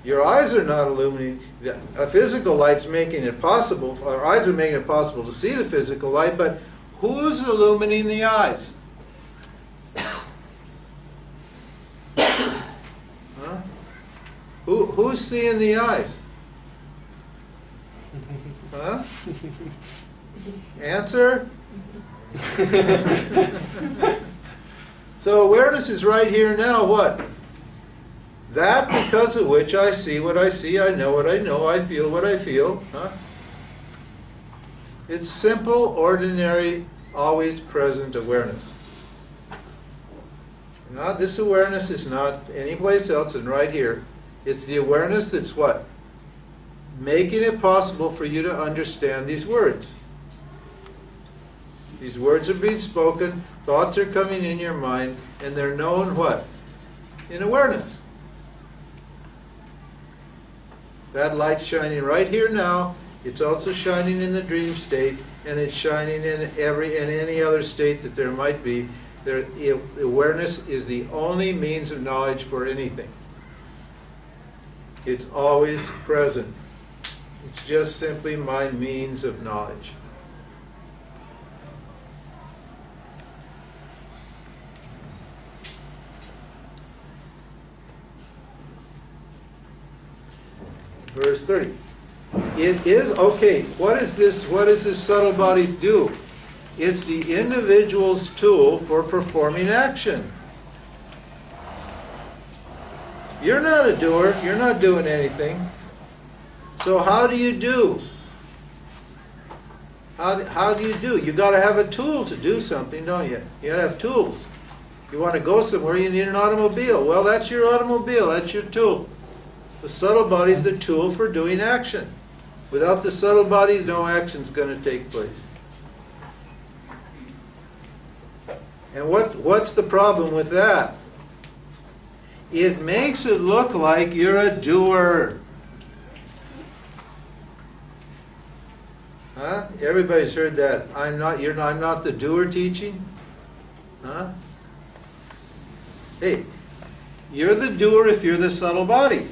S1: Your eyes are not illuminating. A physical light's making it possible. Our eyes are making it possible to see the physical light, but who's illuminating the eyes? Huh? Who's seeing the eyes? Huh? Answer? So awareness is right here now. What? That because of which I see what I see, I know what I know, I feel what I feel. Huh? It's simple, ordinary, always present awareness. Not, this awareness is not anyplace else than right here. It's the awareness that's what? Making it possible for you to understand these words. These words are being spoken, thoughts are coming in your mind, and they're known what? In awareness. That light's shining right here now. It's also shining in the dream state, and it's shining in any other state that there might be. Awareness is the only means of knowledge for anything. It's always present. It's just simply my means of knowledge. Verse 30. It is, okay, what does this subtle body do? It's the individual's tool for performing action. You're not a doer, you're not doing anything. So how do you do? How do you do? You got to have a tool to do something, don't you? You got to have tools. You want to go somewhere, you need an automobile. Well, that's your automobile, that's your tool. The subtle body is the tool for doing action. Without the subtle body, no action's going to take place. And what's the problem with that? It makes it look like you're a doer. Huh? Everybody's heard that. I'm not the doer teaching. Huh? Hey, you're the doer if you're the subtle body.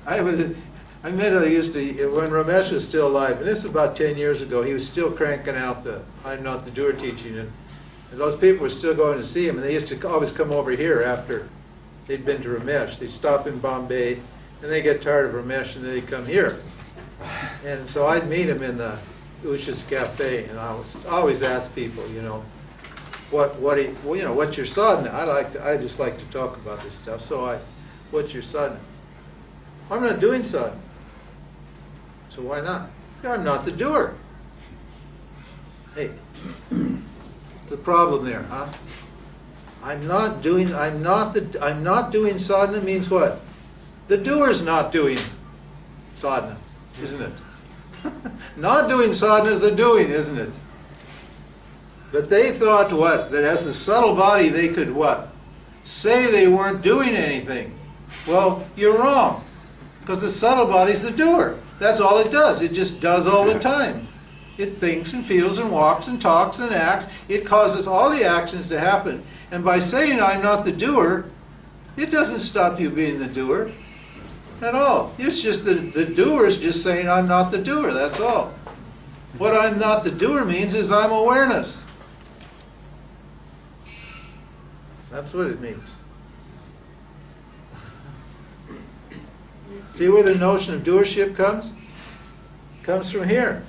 S1: I used to, when Ramesh was still alive, and this was about 10 years ago, he was still cranking out the I'm not the doer teaching, and those people were still going to see him, and they used to always come over here after they'd been to Ramesh. They'd stop in Bombay, and they get tired of Ramesh, and then they'd come here. And so I'd meet him in the Usha's Cafe, and I always ask people, what's your sadhana? I just like to talk about this stuff, so what's your sadhana? I'm not doing sadhana. So why not? I'm not the doer. Hey, what's the problem there, huh? I'm not doing sadhana means what? The doer's not doing sadhana, isn't it? Not doing sadhana is the doing, isn't it? But they thought what? That as the subtle body they could what? Say they weren't doing anything. Well, you're wrong. Because the subtle body's the doer. That's all it does. It just does all the time. It thinks and feels and walks and talks and acts. It causes all the actions to happen. And by saying I'm not the doer, it doesn't stop you being the doer at all. It's just the doer is just saying I'm not the doer. That's all. What I'm not the doer means is I'm awareness. That's what it means. See where the notion of doership comes? It comes from here.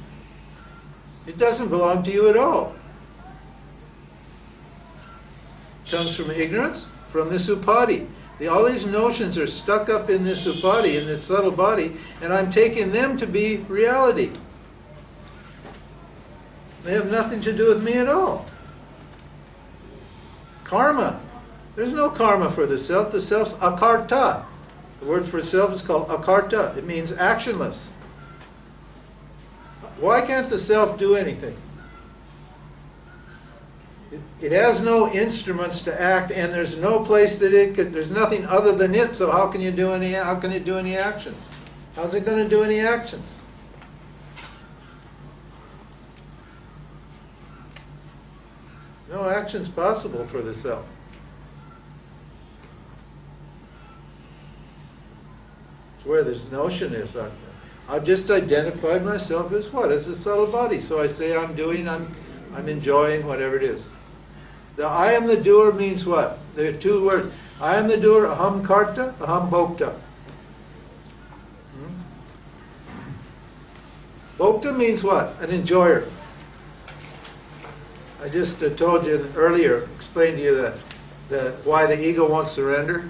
S1: It doesn't belong to you at all. It comes from ignorance, from this upadhi. All these notions are stuck up in this upadhi, in this subtle body, and I'm taking them to be reality. They have nothing to do with me at all. Karma. There's no karma for the self. The self's akarta. The word for itself is called akarta. It means actionless. Why can't the self do anything? It has no instruments to act, and there's no place that it could. There's nothing other than it. So how can you do any? How can it do any actions? How's it going to do any actions? No action's possible for the self. Where this notion is. I've just identified myself as what? As a subtle body. So I say I'm enjoying whatever it is. The I am the doer means what? There are two words. I am the doer, aham karta, aham bhokta. Bhokta means what? An enjoyer. I just told you earlier, explained to you why the ego won't surrender.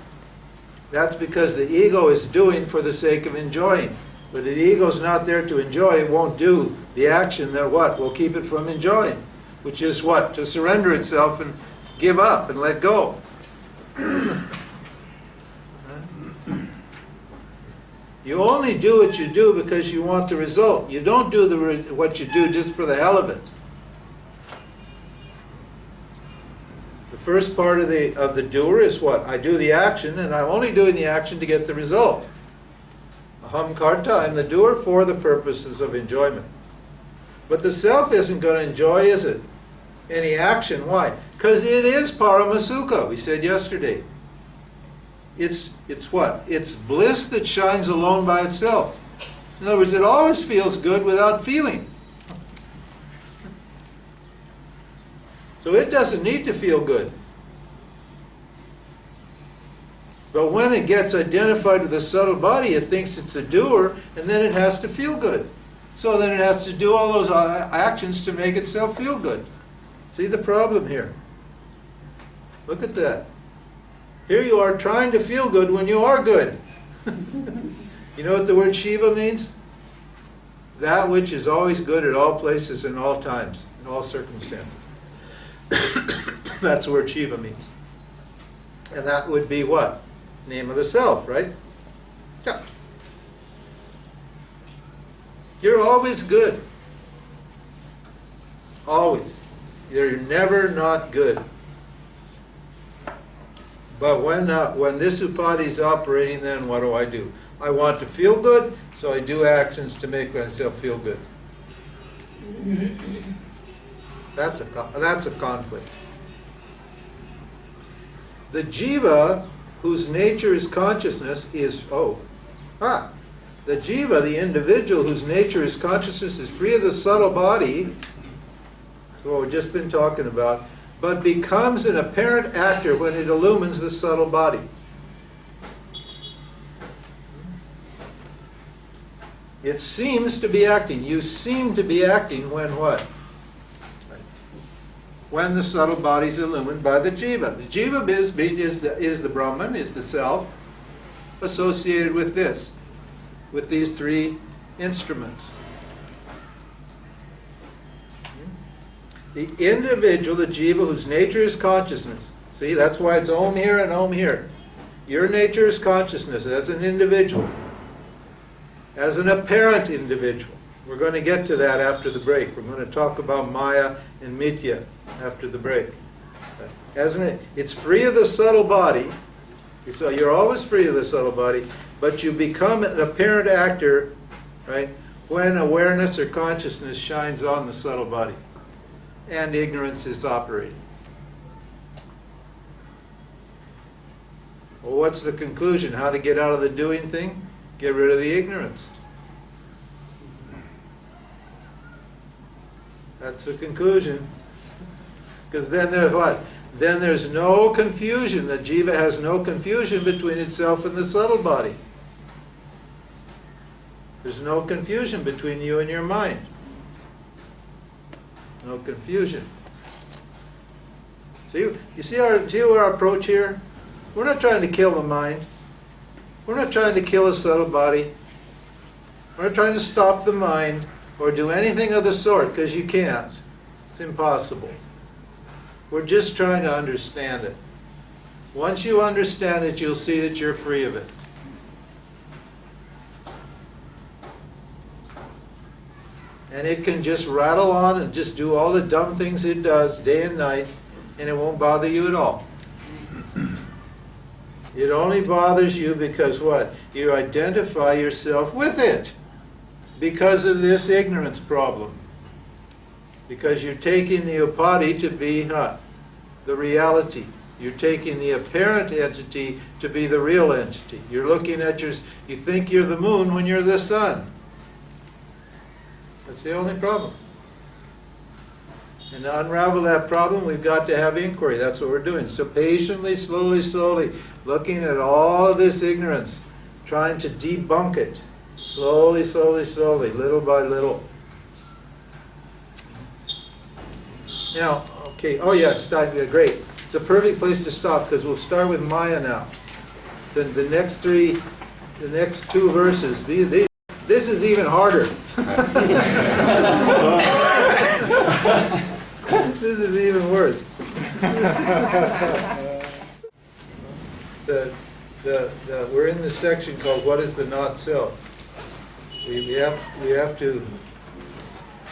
S1: That's because the ego is doing for the sake of enjoying. But the ego's not there to enjoy, it won't do the action that what? Will keep it from enjoying. Which is what? To surrender itself and give up and let go. You only do what you do because you want the result. You don't do what you do just for the hell of it. The first part of the doer is what? I do the action, and I'm only doing the action to get the result. Aham karta, I'm the doer for the purposes of enjoyment. But the self isn't going to enjoy, is it? Any action. Why? Because it is paramasuka, we said yesterday. It's what? It's bliss that shines alone by itself. In other words, it always feels good without feeling. So it doesn't need to feel good. But when it gets identified with the subtle body, it thinks it's a doer, and then it has to feel good. So then it has to do all those actions to make itself feel good. See the problem here? Look at that. Here you are trying to feel good when you are good. You know what the word Shiva means? That which is always good at all places and all times, in all circumstances. That's the word Shiva means. And that would be what? Name of the self, right? Yeah. You're always good. Always. You're never not good. But when this upadhi is operating, then what do? I want to feel good, so I do actions to make myself feel good. That's a conflict. The jiva, whose nature is consciousness, the jiva, the individual whose nature is consciousness, is free of the subtle body, that's what we've just been talking about, but becomes an apparent actor when it illumines the subtle body. It seems to be acting. You seem to be acting when what? When the subtle body is illumined by the jiva. The jiva is the Brahman, is the self, associated with this, with these three instruments. The individual, the jiva, whose nature is consciousness. See, that's why it's Om here and Om here. Your nature is consciousness as an individual, as an apparent individual. We're going to get to that after the break. We're going to talk about Maya and Mithya after the break. It's free of the subtle body. So you're always free of the subtle body, but you become an apparent actor, right, when awareness or consciousness shines on the subtle body and ignorance is operating. Well, what's the conclusion? How to get out of the doing thing? Get rid of the ignorance. That's the conclusion. Because then there's what? Then there's no confusion. The jiva has no confusion between itself and the subtle body. There's no confusion between you and your mind. No confusion. See, you see our approach here? We're not trying to kill the mind. We're not trying to kill the subtle body. We're not trying to stop the mind or do anything of the sort, because you can't. It's impossible. We're just trying to understand it. Once you understand it, you'll see that you're free of it. And it can just rattle on and just do all the dumb things it does day and night, and it won't bother you at all. It only bothers you because what? You identify yourself with it because of this ignorance problem. Because you're taking the upadhi to be the reality. You're taking the apparent entity to be the real entity. You're looking at you think you're the moon when you're the sun. That's the only problem. And to unravel that problem, we've got to have inquiry. That's what we're doing. So patiently, slowly, looking at all of this ignorance, trying to debunk it. Slowly, little by little. Now, okay, oh yeah, it's time, great. It's a perfect place to stop because we'll start with Maya now. Then the next two verses, this is even harder. This is even worse. We're in this section called "What is the Not Self?" We have to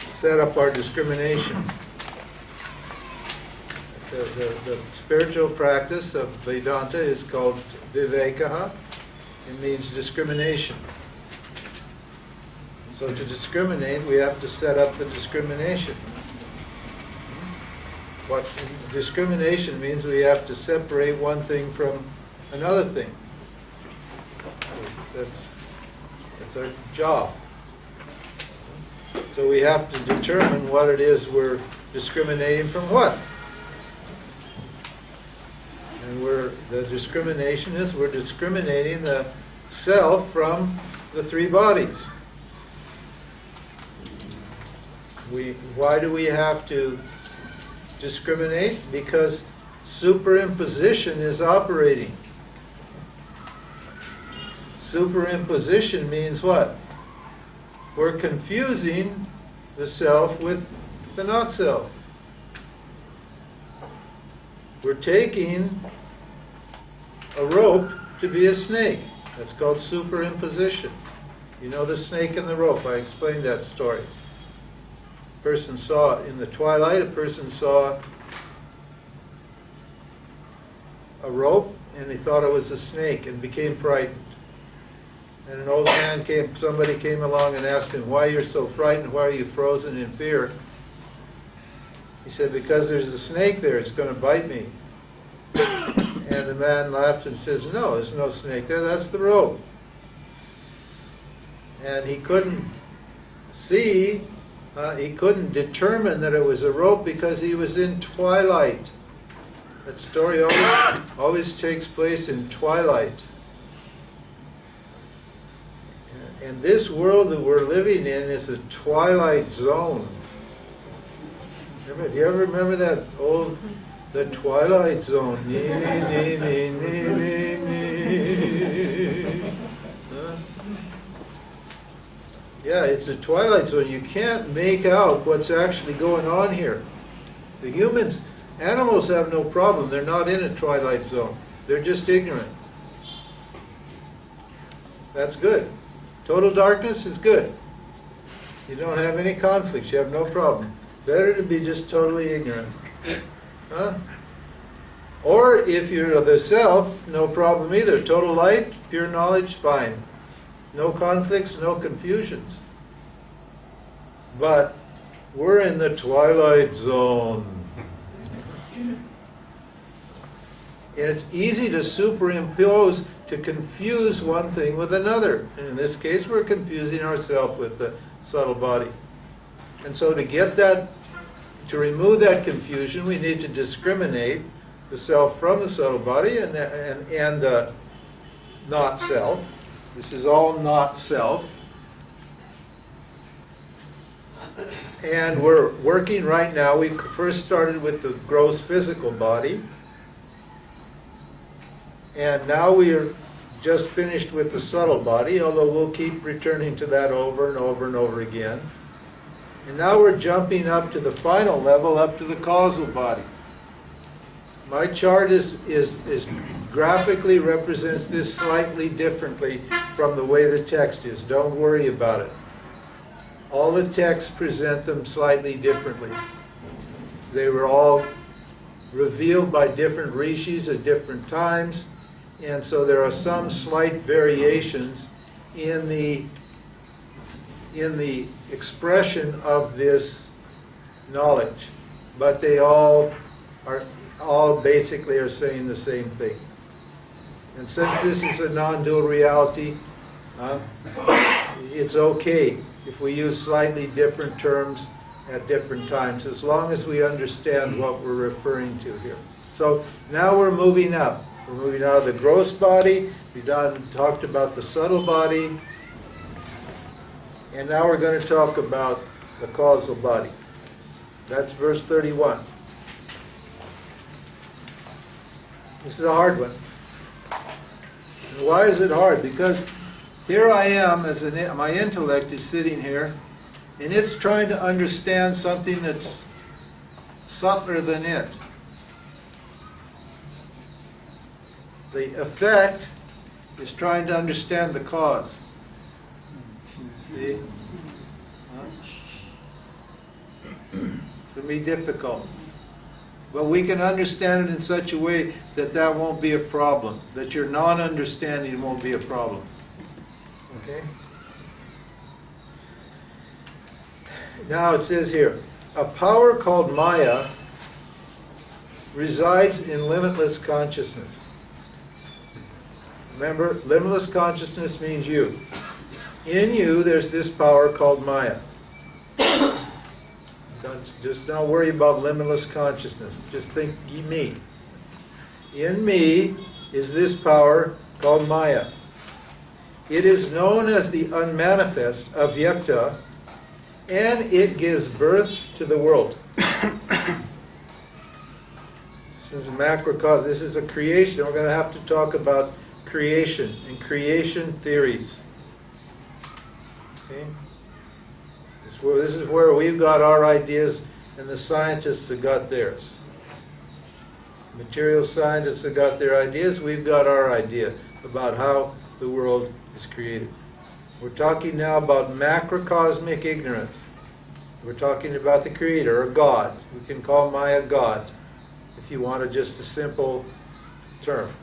S1: set up our discrimination. The spiritual practice of Vedanta is called vivekaha. It means discrimination. So to discriminate, we have to set up the discrimination. What discrimination means, we have to separate one thing from another thing. That's our job. So we have to determine what it is we're discriminating from what. And the discrimination is we're discriminating the self from the three bodies. Why do we have to discriminate? Because superimposition is operating. Superimposition means what? We're confusing the self with the not self. We're taking a rope to be a snake. That's called superimposition. You know the snake and the rope. I explained that story. Person saw, in the twilight, a person saw a rope and he thought it was a snake and became frightened. And an old man somebody came along and asked him, why you're so frightened, why are you frozen in fear? He said, because there's a snake there, it's going to bite me. And the man laughed and says, no, there's no snake there, that's the rope. And he couldn't see, he couldn't determine that it was a rope because he was in twilight. That story always takes place in twilight. And this world that we're living in is a twilight zone. Do you ever remember that old, the Twilight Zone? Huh? Yeah, it's a twilight zone. You can't make out what's actually going on here. The animals have no problem. They're not in a twilight zone. They're just ignorant. That's good. Total darkness is good. You don't have any conflicts. You have no problem. Better to be just totally ignorant. Huh? Or if you're the self, no problem either. Total light, pure knowledge, fine. No conflicts, no confusions. But we're in the twilight zone. And it's easy to superimpose, to confuse one thing with another. And in this case, we're confusing ourselves with the subtle body. And so to get that, to remove that confusion, we need to discriminate the self from the subtle body and the not self. This is all not self. And we're working right now. We first started with the gross physical body. And now we are just finished with the subtle body, although we'll keep returning to that over and over and over again. And now we're jumping up to the final level, up to the causal body. My chart is graphically represents this slightly differently from the way the text is. Don't worry about it. All the texts present them slightly differently. They were all revealed by different rishis at different times, and so there are some slight variations in the expression of this knowledge, but they all basically are saying the same thing. And since this is a non-dual reality, it's okay if we use slightly different terms at different times, as long as we understand what we're referring to here. So now we're moving up. We're moving out of the gross body. We've talked about the subtle body. And now we're going to talk about the causal body. That's verse 31. This is a hard one. And why is it hard? Because here I am, my intellect is sitting here, and it's trying to understand something that's subtler than it. The effect is trying to understand the cause. See? It's going to be difficult. But we can understand it in such a way that that won't be a problem, that your non-understanding won't be a problem. Okay? Now it says here, a power called Maya resides in limitless consciousness. Remember, limitless consciousness means you. In you, there's this power called Maya. Just don't worry about limitless consciousness. Just think me. In me is this power called Maya. It is known as the unmanifest, avyakta, and it gives birth to the world. This is a macrocosm. This is a creation. We're going to have to talk about creation and creation theories. Okay? This is where we've got our ideas, and the scientists have got theirs. Material scientists have got their ideas. We've got our idea about how the world is created. We're talking now about macrocosmic ignorance. We're talking about the Creator, or God. We can call Maya God, if you wanted just a simple term.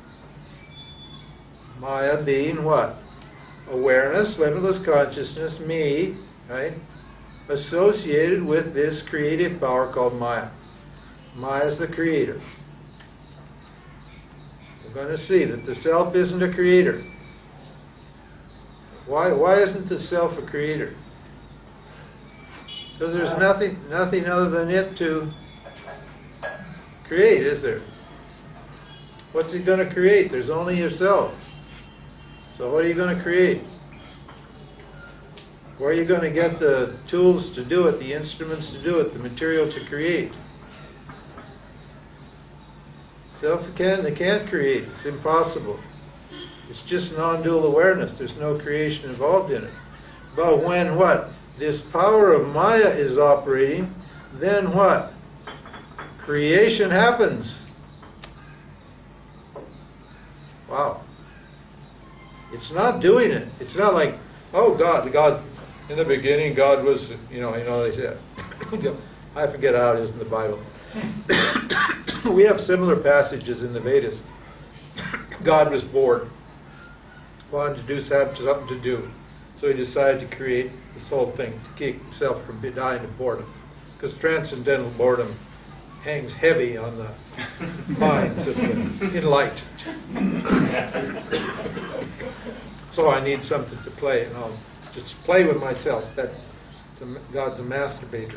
S1: Maya being what? Awareness, limitless consciousness, me, right? Associated with this creative power called Maya. Maya is the creator. We're going to see that the self isn't a creator. Why isn't the self a creator? Because there's nothing other than it to create, is there? What's it going to create? There's only yourself. So what are you going to create? Where are you going to get the tools to do it, the instruments to do it, the material to create? Self can't create. It's impossible. It's just non-dual awareness. There's no creation involved in it. But when what? This power of Maya is operating, then what? Creation happens. Wow. It's not doing it. It's not like, oh, God, in the beginning, God was, they said. I forget how it is in the Bible. We have similar passages in the Vedas. God was bored, wanted to do something to do. So he decided to create this whole thing to keep himself from dying of boredom. Because transcendental boredom hangs heavy on the minds of the enlightened. So I need something to play, and I'll just play with myself. God's a masturbator.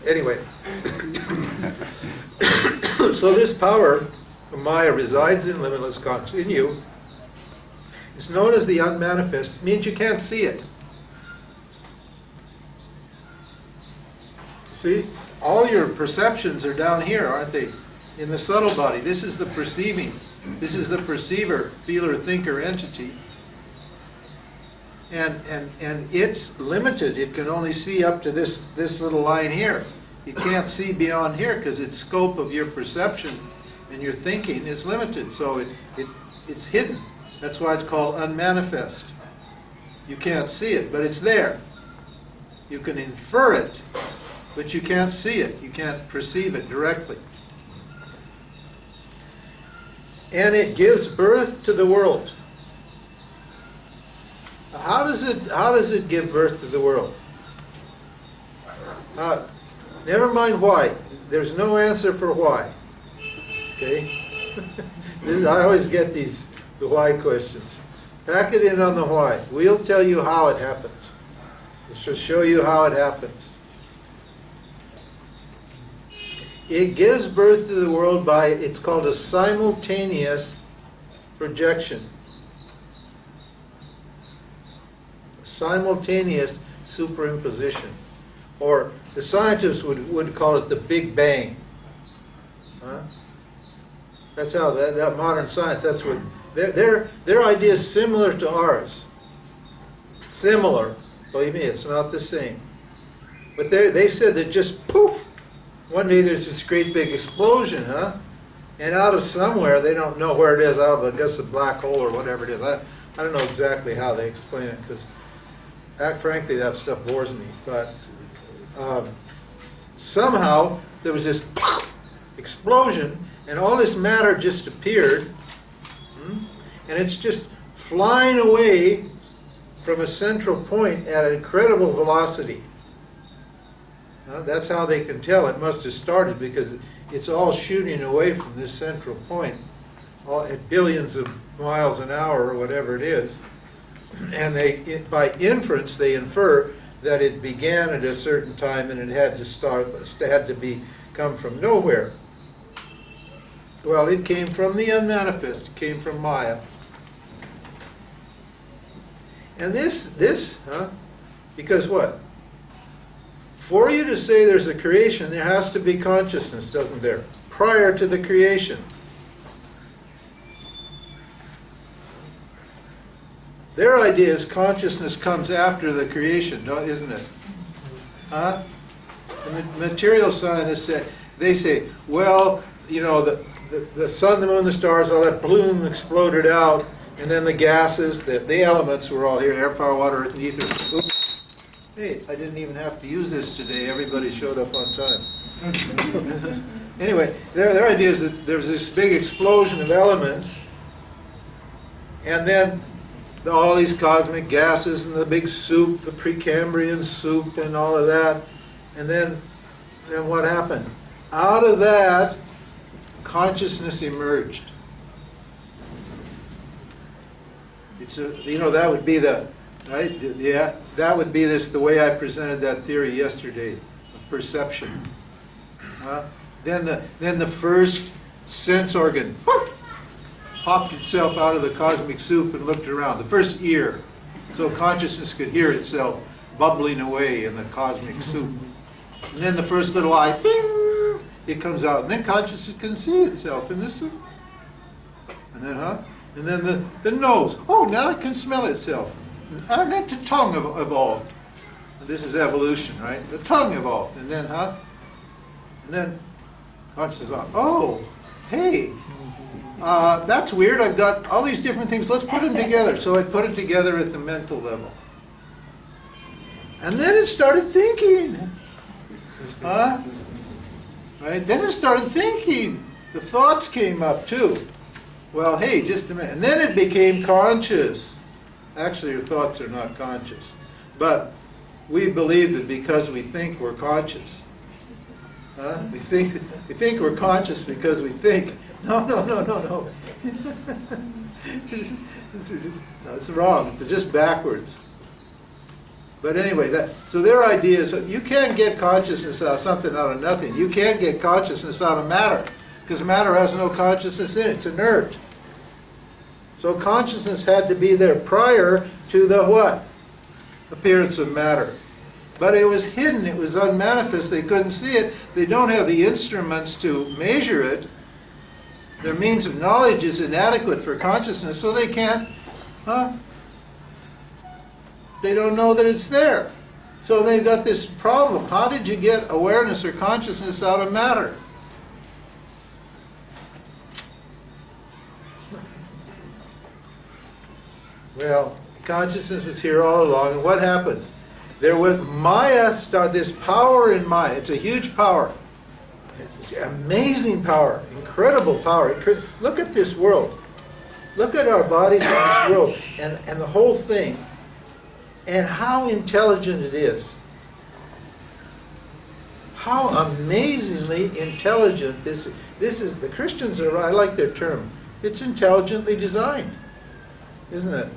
S1: Anyway, so this power of Maya resides in limitless consciousness, in you. It's known as the unmanifest. It means you can't see it. See, all your perceptions are down here, aren't they? In the subtle body. This is the perceiving. This is the perceiver, feeler, thinker entity. And it's limited. It can only see up to this little line here. You can't see beyond here because its scope of your perception and your thinking is limited. So it's hidden. That's why it's called unmanifest. You can't see it, but it's there. You can infer it, but you can't see it. You can't perceive it directly. And it gives birth to the world. How does it give birth to the world? Never mind why. There's no answer for why. Okay? I always get the why questions. Pack it in on the why. We'll tell you how it happens. We shall show you how it happens. It gives birth to the world by, it's called a simultaneous projection. Simultaneous superimposition. Or the scientists would call it the Big Bang. Huh? That's how that modern science, that's what, their idea is similar to ours. Similar. Believe me, it's not the same. But they said that just poof, one day there's this great big explosion, huh? And out of somewhere, they don't know where it is, out of, I guess, a black hole or whatever it is. I don't know exactly how they explain it, because frankly, that stuff bores me. But somehow, there was this explosion, and all this matter just appeared, and it's just flying away from a central point at an incredible velocity. That's how they can tell it must have started, because it's all shooting away from this central point all at billions of miles an hour or whatever it is. And by inference, they infer that it began at a certain time and it had to come from nowhere. Well, it came from the unmanifest. It came from Maya. And because what? For you to say there's a creation, there has to be consciousness, doesn't there? Prior to the creation. Their idea is consciousness comes after the creation, isn't it? Huh? And the material scientists say, well, you know, the sun, the moon, the stars, all that bloom exploded out, and then the gases, the elements were all here, air, fire, water, earth, and ether. Oops. Hey, I didn't even have to use this today. Everybody showed up on time. Anyway, their idea is that there's this big explosion of elements, and then all these cosmic gases and the big soup, the Precambrian soup and all of that. And then what happened? Out of that, consciousness emerged. That would be that would be the way I presented that theory yesterday of perception. Then the first sense organ popped itself out of the cosmic soup and looked around. The first ear, so consciousness could hear itself bubbling away in the cosmic soup. And then the first little eye, bing, it comes out. And then consciousness can see itself in the soup. And then, the nose. Oh, now it can smell itself. And then the tongue evolved. And this is evolution, right? The tongue evolved. And then consciousness thought, oh, hey, that's weird. I've got all these different things. Let's put them together. So I put it together at the mental level. And then it started thinking. Right? Then it started thinking. The thoughts came up too. Well, hey, just a minute. And then it became conscious. Actually, your thoughts are not conscious. But we believe that because we think we're conscious. We think we're conscious because we think. No. No, it's wrong. It's just backwards. But anyway, so their idea is you can't get consciousness out of something out of nothing. You can't get consciousness out of matter, because matter has no consciousness in it. It's inert. So consciousness had to be there prior to the what? Appearance of matter. But it was hidden. It was unmanifest. They couldn't see it. They don't have the instruments to measure it. Their means of knowledge is inadequate for consciousness, so they can't, they don't know that it's there. So they've got this problem. How did you get awareness or consciousness out of matter? Well, consciousness was here all along, and what happens? There was Maya, this power in Maya. It's a huge power. It's amazing power, incredible power. Look at this world. Look at our bodies in this world, and the whole thing, and how intelligent it is. How amazingly intelligent this is. The Christians are, I like their term, it's intelligently designed, isn't it?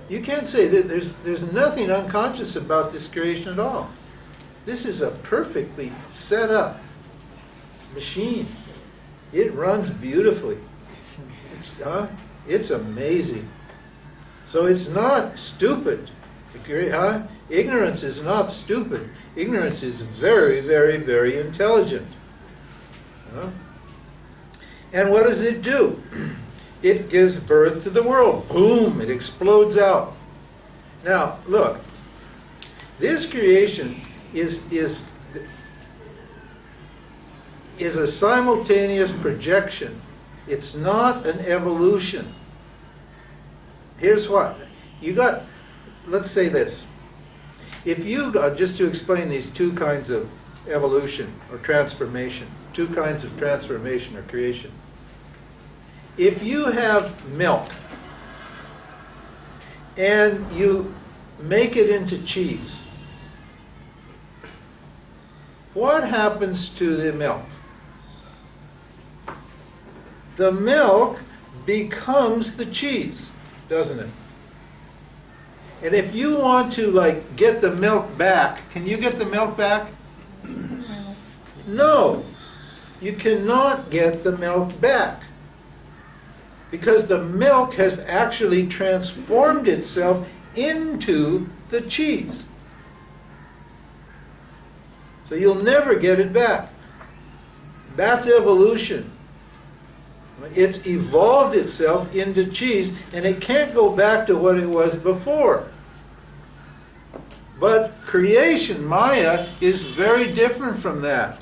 S1: You can't say that there's nothing unconscious about this creation at all. This is a perfectly set up machine. It runs beautifully. It's amazing. So it's not stupid. Ignorance is not stupid. Ignorance is very, very, very intelligent. And what does it do? It gives birth to the world. Boom! It explodes out. Now, look. This creation is a simultaneous projection. It's not an evolution. Here's what. Let's say this. If you got, just to explain these two kinds of evolution or transformation, two kinds of transformation or creation. If you have milk, and you make it into cheese, what happens to the milk? The milk becomes the cheese, doesn't it? And if you want to, like, get the milk back, can you get the milk back? No. You cannot get the milk back. Because the milk has actually transformed itself into the cheese. So you'll never get it back. That's evolution. It's evolved itself into cheese, and it can't go back to what it was before. But creation, Maya, is very different from that.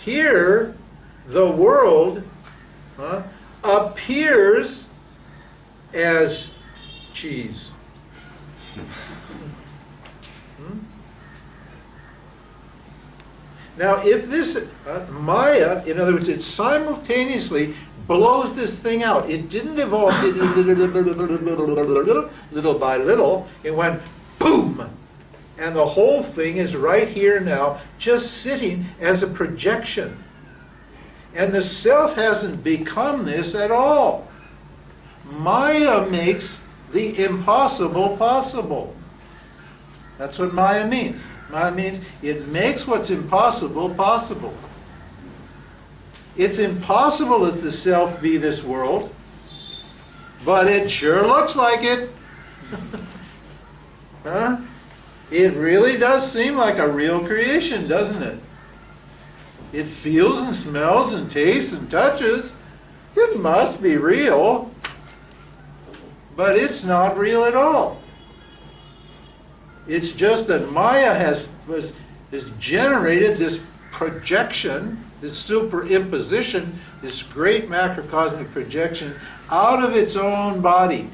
S1: Here, the world appears as cheese. Now, if this Maya, in other words, it simultaneously blows this thing out. It didn't evolve little by little. It went boom. And the whole thing is right here now, just sitting as a projection. And the self hasn't become this at all. Maya makes the impossible possible. That's what Maya means. Maya means it makes what's impossible possible. It's impossible that the self be this world, but it sure looks like it. Huh? It really does seem like a real creation, doesn't it? It feels and smells and tastes and touches. It must be real, but it's not real at all. It's just that Maya has generated this projection, this superimposition, this great macrocosmic projection out of its own body.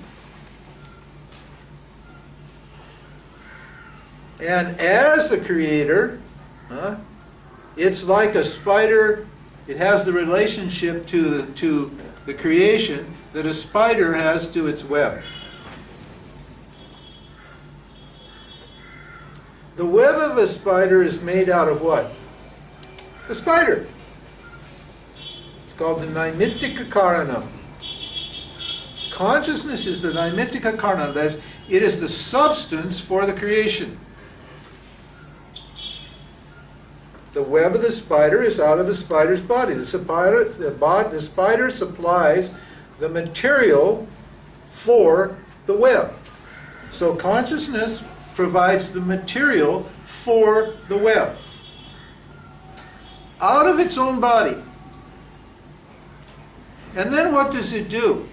S1: And as the creator, it's like a spider. It has the relationship to the creation that a spider has to its web. The web of a spider is made out of what? The spider. It's called the Naimittika Karanam. Consciousness is the Naimittika Karanam. That is, it is the substance for the creation. The web of the spider is out of the spider's body. The spider supplies the material for the web. So consciousness provides the material for the web. Out of its own body. And then what does it do?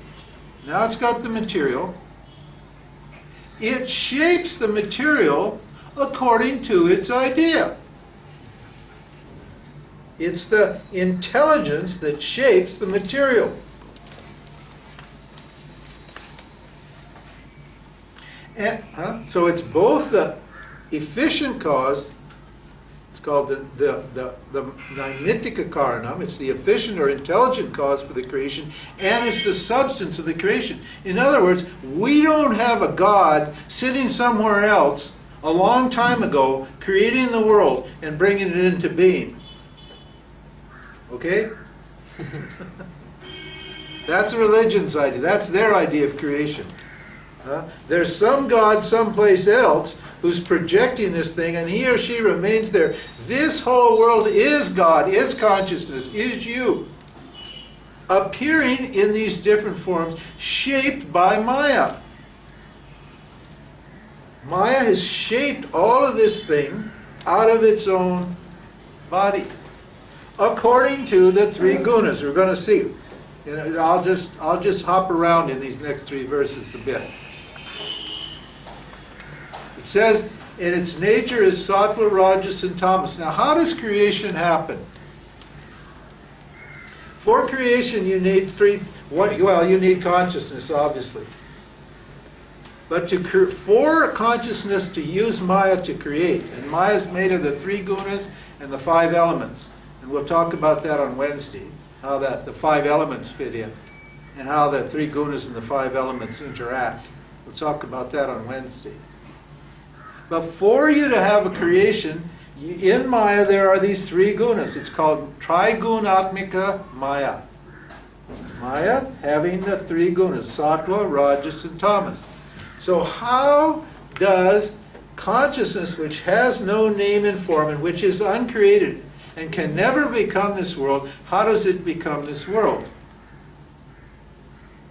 S1: Now it's got the material. It shapes the material according to its idea. It's the intelligence that shapes the material. And, so it's both the efficient cause, it's called the Naimittika Karanam, it's the efficient or intelligent cause for the creation, and it's the substance of the creation. In other words, we don't have a God sitting somewhere else a long time ago creating the world and bringing it into being. Okay? That's a religion's idea. That's their idea of creation. There's some God someplace else who's projecting this thing, and he or she remains there. This whole world is God, is consciousness, is you, appearing in these different forms, shaped by Maya. Maya has shaped all of this thing out of its own body, according to the three gunas. We're going to see. I'll just hop around in these next three verses a bit. It says, in its nature is sattva, rajas, and tamas. Now, how does creation happen? For creation, you need you need consciousness, obviously. But for consciousness to use Maya to create, and Maya is made of the three gunas and the five elements, and we'll talk about that on Wednesday, how the five elements fit in, and how the three gunas and the five elements interact. We'll talk about that on Wednesday. But for you to have a creation, in Maya there are these three gunas. It's called Trigunatmika Maya. Maya having the three gunas, sattva, rajas, and tamas. So how does consciousness, which has no name and form and which is uncreated and can never become this world, how does it become this world?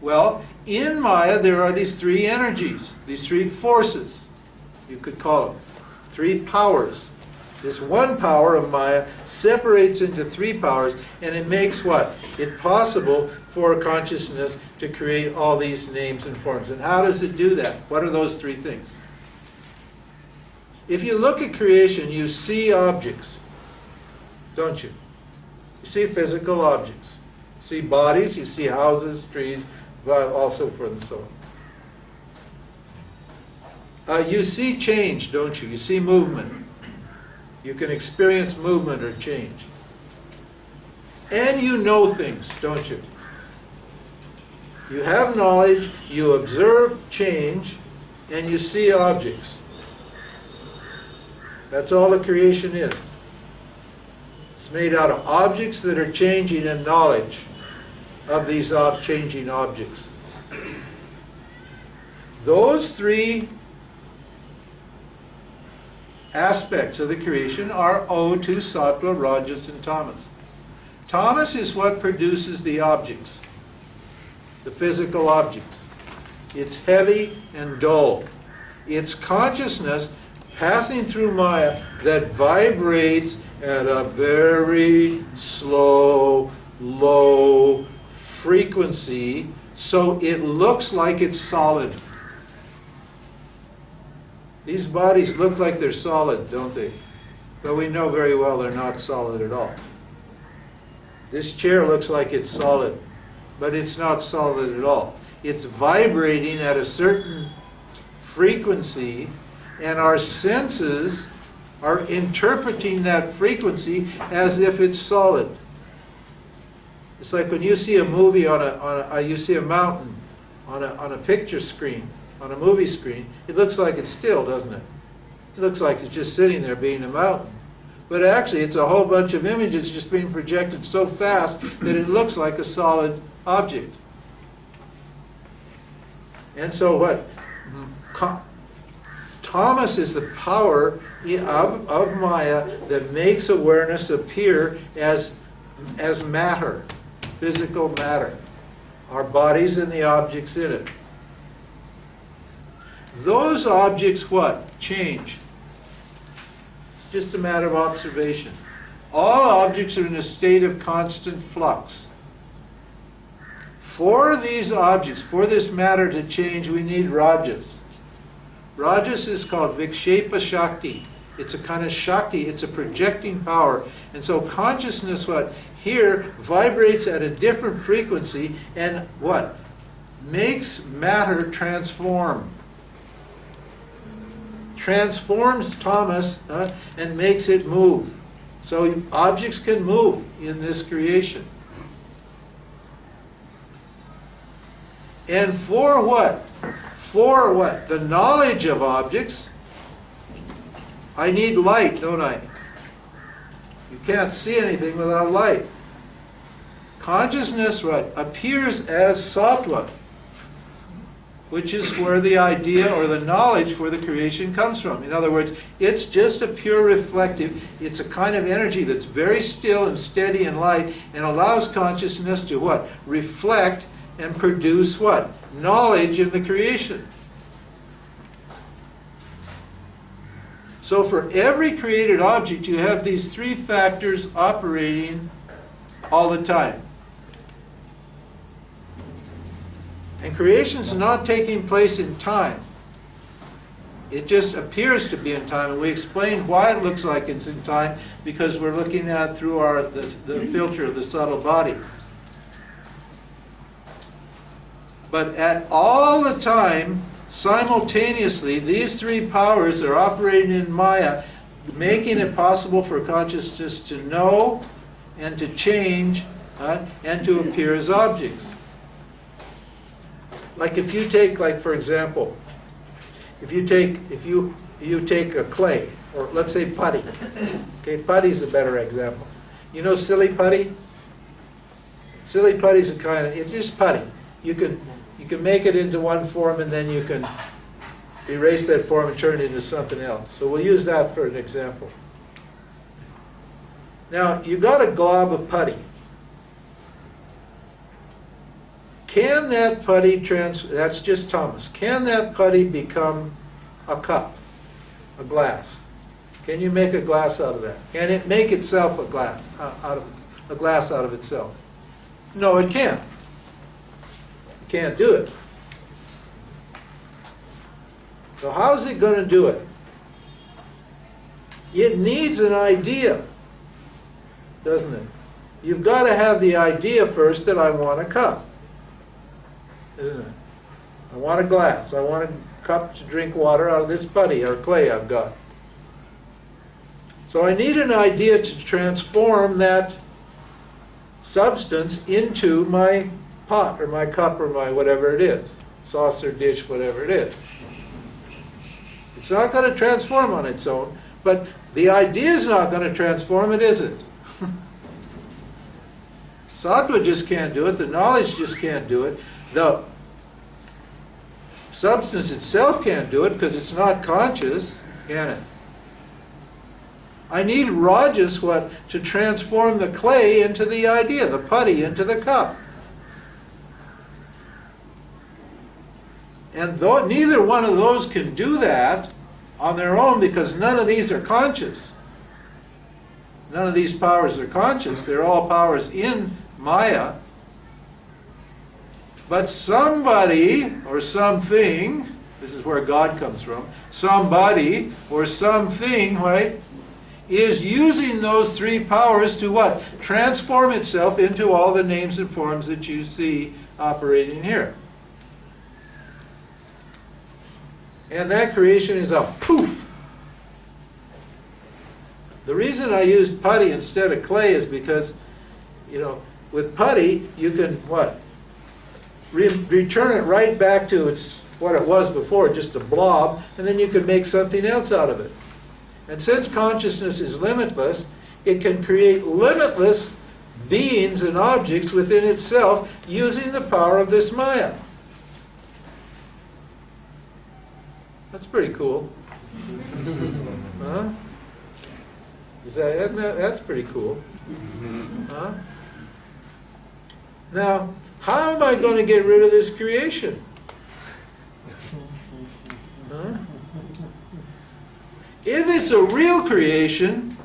S1: Well, in Maya there are these three energies, these three forces, you could call them, three powers. This one power of Maya separates into three powers, and it makes what? It possible for consciousness to create all these names and forms. And how does it do that? What are those three things? If you look at creation, you see objects, don't you? You see physical objects. You see bodies, you see houses, trees, also forth and so on. You see change, don't you? You see movement. You can experience movement or change. And you know things, don't you? You have knowledge, you observe change, and you see objects. That's all the creation is. It's made out of objects that are changing and knowledge of these changing objects. Those three aspects of the creation are owed to sattva, rajas, and tamas. Tamas is what produces the objects, the physical objects. It's heavy and dull. It's consciousness passing through Maya that vibrates at a very slow, low frequency, so it looks like it's solid. These bodies look like they're solid, don't they? But we know very well they're not solid at all. This chair looks like it's solid, but it's not solid at all. It's vibrating at a certain frequency, and our senses are interpreting that frequency as if it's solid. It's like when you see a movie you see a mountain on a picture screen, on a movie screen, it looks like it's still, doesn't it? It looks like it's just sitting there being a mountain. But actually it's a whole bunch of images just being projected so fast that it looks like a solid object. And so what? Tamas is the power of Maya that makes awareness appear as matter, physical matter. Our bodies and the objects in it. Those objects what? Change. It's just a matter of observation. All objects are in a state of constant flux. For these objects, for this matter to change, we need rajas. Rajas is called Vikshepa Shakti. It's a kind of Shakti, it's a projecting power. And so consciousness, what? Here vibrates at a different frequency and what? Makes matter transform. Transforms tamas and makes it move. So objects can move in this creation. And for what? For what? The knowledge of objects. I need light, don't I? You can't see anything without light. Consciousness, what? Appears as sattva, which is where the idea or the knowledge for the creation comes from. In other words, it's just a pure reflective. It's a kind of energy that's very still and steady and light and allows consciousness to what? Reflect and produce what? Knowledge in the creation. So for every created object, you have these three factors operating all the time. And creation is not taking place in time. It just appears to be in time, and we explain why it looks like it's in time because we're looking at it through the filter of the subtle body. But at all the time, simultaneously, these three powers are operating in Maya, making it possible for consciousness to know and to change and to appear as objects. Like if you take, like for example, if you take a clay, or let's say putty. Okay, putty's a better example. You know silly putty? Silly putty's a kind of, it's just putty. You can make it into one form and then you can erase that form and turn it into something else. So we'll use that for an example. Now, you got a glob of putty. Can that putty that's just Thomas. Can that putty become a cup, a glass? Can you make a glass out of that? Can it make itself a glass out of itself? No, it can't. It can't do it. So how's it going to do it? It needs an idea, doesn't it? You've got to have the idea first that I want a cup, isn't it? I want a glass. I want a cup to drink water out of this putty or clay I've got. So I need an idea to transform that substance into my pot or my cup or my whatever it is, saucer, dish, whatever it is. It's not going to transform on its own, but the idea is not going to transform it, is it? Sattva just can't do it. The knowledge just can't do it. The substance itself can't do it because it's not conscious, can it? I need Rajas to transform the clay into the idea, the putty into the cup. And though neither one of those can do that on their own because none of these are conscious. None of these powers are conscious. They're all powers in Maya. But somebody or something, this is where God comes from, somebody or something, right, is using those three powers to what? Transform itself into all the names and forms that you see operating here. And that creation is a poof. The reason I used putty instead of clay is because, with putty, you can, what? Return it right back to what it was before, just a blob, and then you can make something else out of it. And since consciousness is limitless, it can create limitless beings and objects within itself using the power of this Maya. That's pretty cool. Huh? That's pretty cool. Huh? Now, how am I going to get rid of this creation? Huh? If it's a real creation,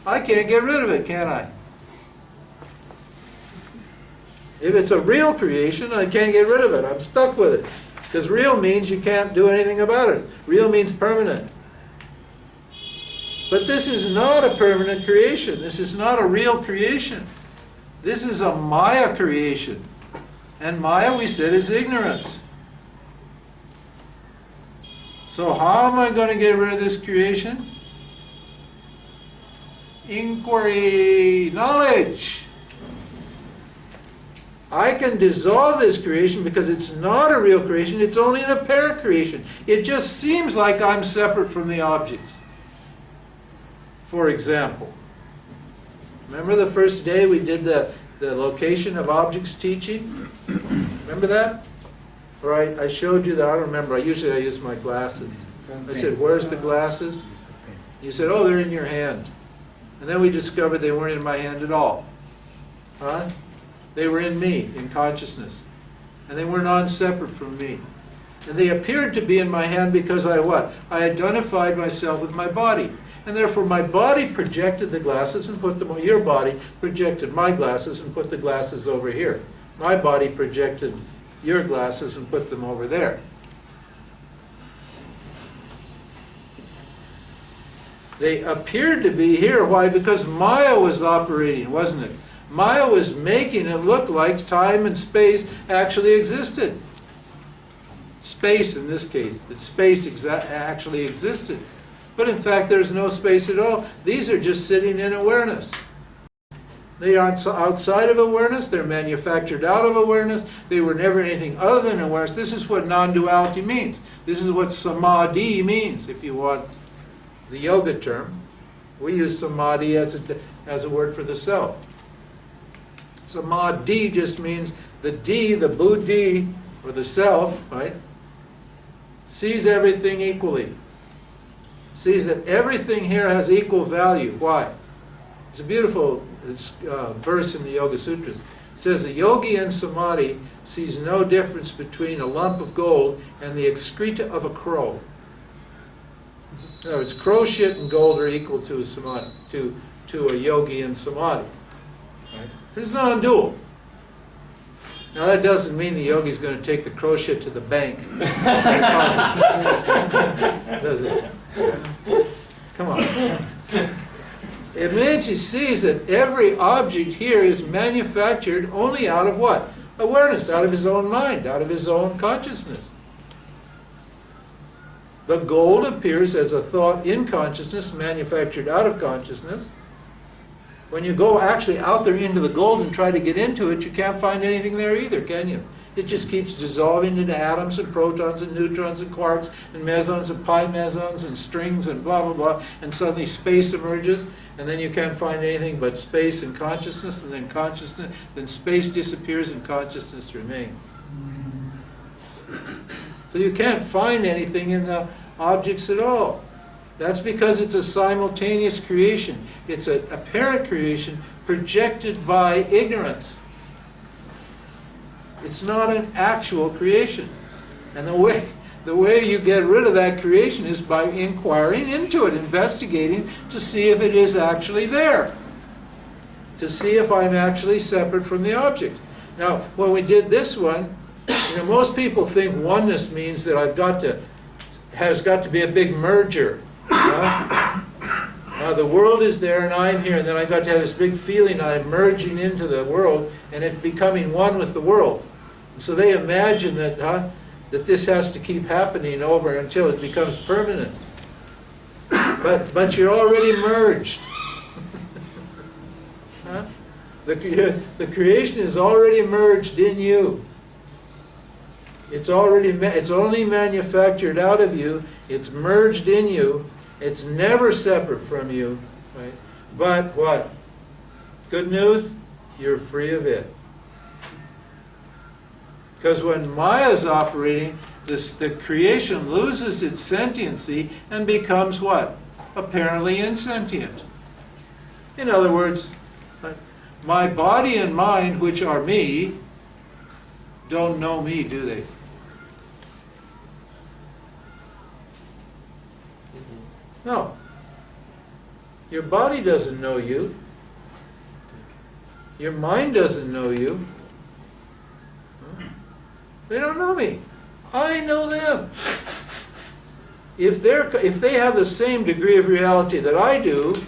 S1: I can't get rid of it, can I? If it's a real creation, I can't get rid of it. I'm stuck with it. Because real means you can't do anything about it. Real means permanent. But this is not a permanent creation. This is not a real creation. This is a Maya creation. And Maya, we said, is ignorance. So how am I going to get rid of this creation? Inquiry, knowledge. I can dissolve this creation because it's not a real creation, it's only an apparent creation. It just seems like I'm separate from the objects. For example, remember the first day we did the location of objects teaching? Remember that? Or I showed you that, I don't remember. Usually I use my glasses. I said, where's the glasses? You said, oh, they're in your hand. And then we discovered they weren't in my hand at all. Huh? They were in me, in consciousness. And they were non-separate from me. And they appeared to be in my hand because I what? I identified myself with my body. And therefore my body projected the glasses and put them on. Your body projected my glasses and put the glasses over here. My body projected your glasses and put them over there. They appeared to be here. Why? Because Maya was operating, wasn't it? Maya was making it look like time and space actually existed. Space in this case, that space actually existed. But in fact, there's no space at all. These are just sitting in awareness. They aren't outside of awareness. They're manufactured out of awareness. They were never anything other than awareness. This is what non-duality means. This is what samadhi means, if you want the yoga term. We use samadhi as a word for the self. Samadhi just means the D, the buddhi, or the self, right, sees everything equally. Sees that everything here has equal value. Why? It's a beautiful verse in the Yoga Sutras. It says a yogi in samadhi sees no difference between a lump of gold and the excreta of a crow. In other words, crow shit and gold are equal to a samadhi, to a yogi in samadhi. Right? It's non-dual. Now that doesn't mean the yogi's going to take the crow shit to the bank. Does it? Come on. It means he sees that every object here is manufactured only out of what? Awareness, out of his own mind, out of his own consciousness. The gold appears as a thought in consciousness, manufactured out of consciousness. When you go actually out there into the gold and try to get into it, you can't find anything there either, can you? It just keeps dissolving into atoms and protons and neutrons and quarks and mesons and pi mesons and strings and blah, blah, blah, and suddenly space emerges, and then you can't find anything but space and consciousness, and then consciousness, then space disappears and consciousness remains. So you can't find anything in the objects at all. That's because it's a simultaneous creation. It's an apparent creation projected by ignorance. It's not an actual creation. And the way you get rid of that creation is by inquiring into it, investigating to see if it is actually there. To see if I'm actually separate from the object. Now, when we did this one, most people think oneness means that has got to be a big merger. Now the world is there and I'm here, and then I've got to have this big feeling I'm merging into the world and it becoming one with the world. And so they imagine that that this has to keep happening over until it becomes permanent. But you're already merged. The creation is already merged in you. It's only manufactured out of you. It's merged in you. It's never separate from you. Right? But what? Good news? You're free of it. Because when Maya is operating, the creation loses its sentiency and becomes what? Apparently insentient. In other words, my body and mind, which are me, don't know me, do they? No. Your body doesn't know you. Your mind doesn't know you. They don't know me. I know them. If they have the same degree of reality that I do,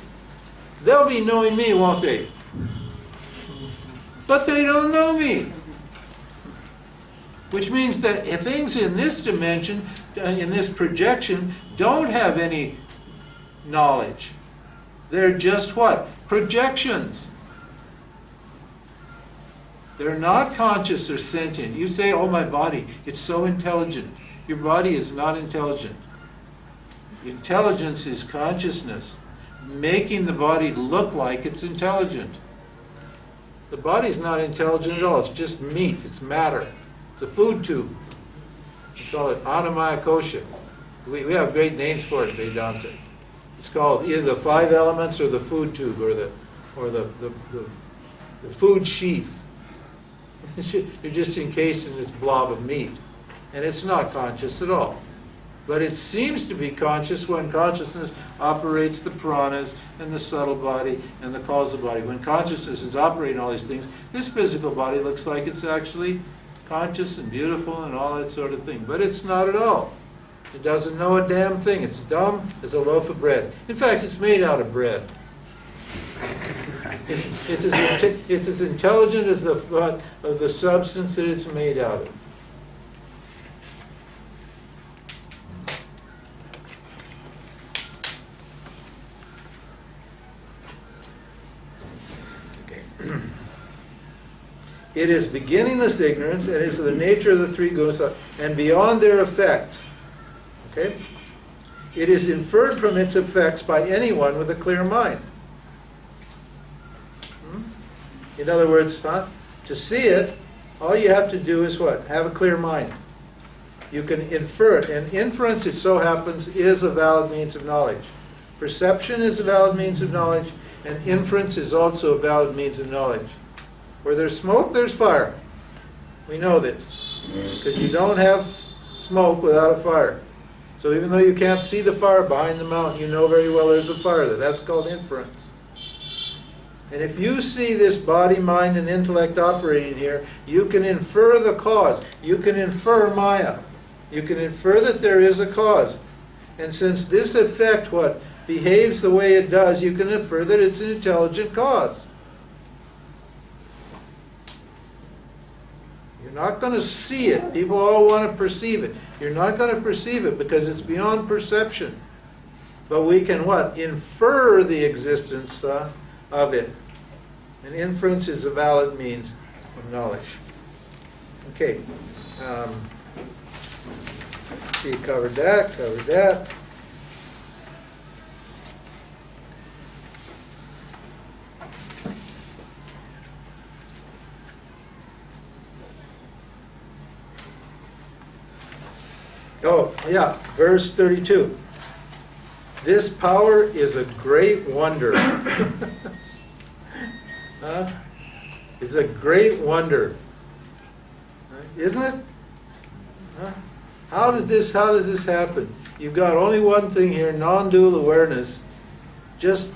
S1: they'll be knowing me, won't they? But they don't know me. Which means that if things in this dimension, in this projection, don't have any knowledge. They're just what? Projections. They're not conscious or sentient. You say, oh, my body, it's so intelligent. Your body is not intelligent. Intelligence is consciousness, making the body look like it's intelligent. The body's not intelligent at all. It's just meat. It's matter. It's a food tube. We call it Annamaya Kosha. We have great names for it, Vedanta. It's called either the 5 elements or the food tube or the food sheath. You're just encased in this blob of meat. And it's not conscious at all. But it seems to be conscious when consciousness operates the pranas and the subtle body and the causal body. When consciousness is operating all these things, this physical body looks like it's actually conscious and beautiful and all that sort of thing. But it's not at all. It doesn't know a damn thing. It's dumb as a loaf of bread. In fact, it's made out of bread. It's as intelligent as the substance that it's made out of. Okay. It is beginningless ignorance, and is of the nature of the three gunas, and beyond their effects. Okay? It is inferred from its effects by anyone with a clear mind. In other words, to see it, all you have to do is what? Have a clear mind. You can infer it. And inference, it so happens, is a valid means of knowledge. Perception is a valid means of knowledge, and inference is also a valid means of knowledge. Where there's smoke, there's fire. We know this. Because you don't have smoke without a fire. So even though you can't see the fire behind the mountain, you know very well there's a fire there. That's called inference. And if you see this body, mind, and intellect operating here, you can infer the cause. You can infer Maya. You can infer that there is a cause. And since this effect, behaves the way it does, you can infer that it's an intelligent cause. You're not going to see it. People all want to perceive it. You're not going to perceive it because it's beyond perception. But we can infer the existence of it. And inference is a valid means of knowledge. Okay. See, covered that. Oh, yeah, verse 32. This power is a great wonder. It's a great wonder. Isn't it? How does this happen? You've got only one thing here, non-dual awareness, just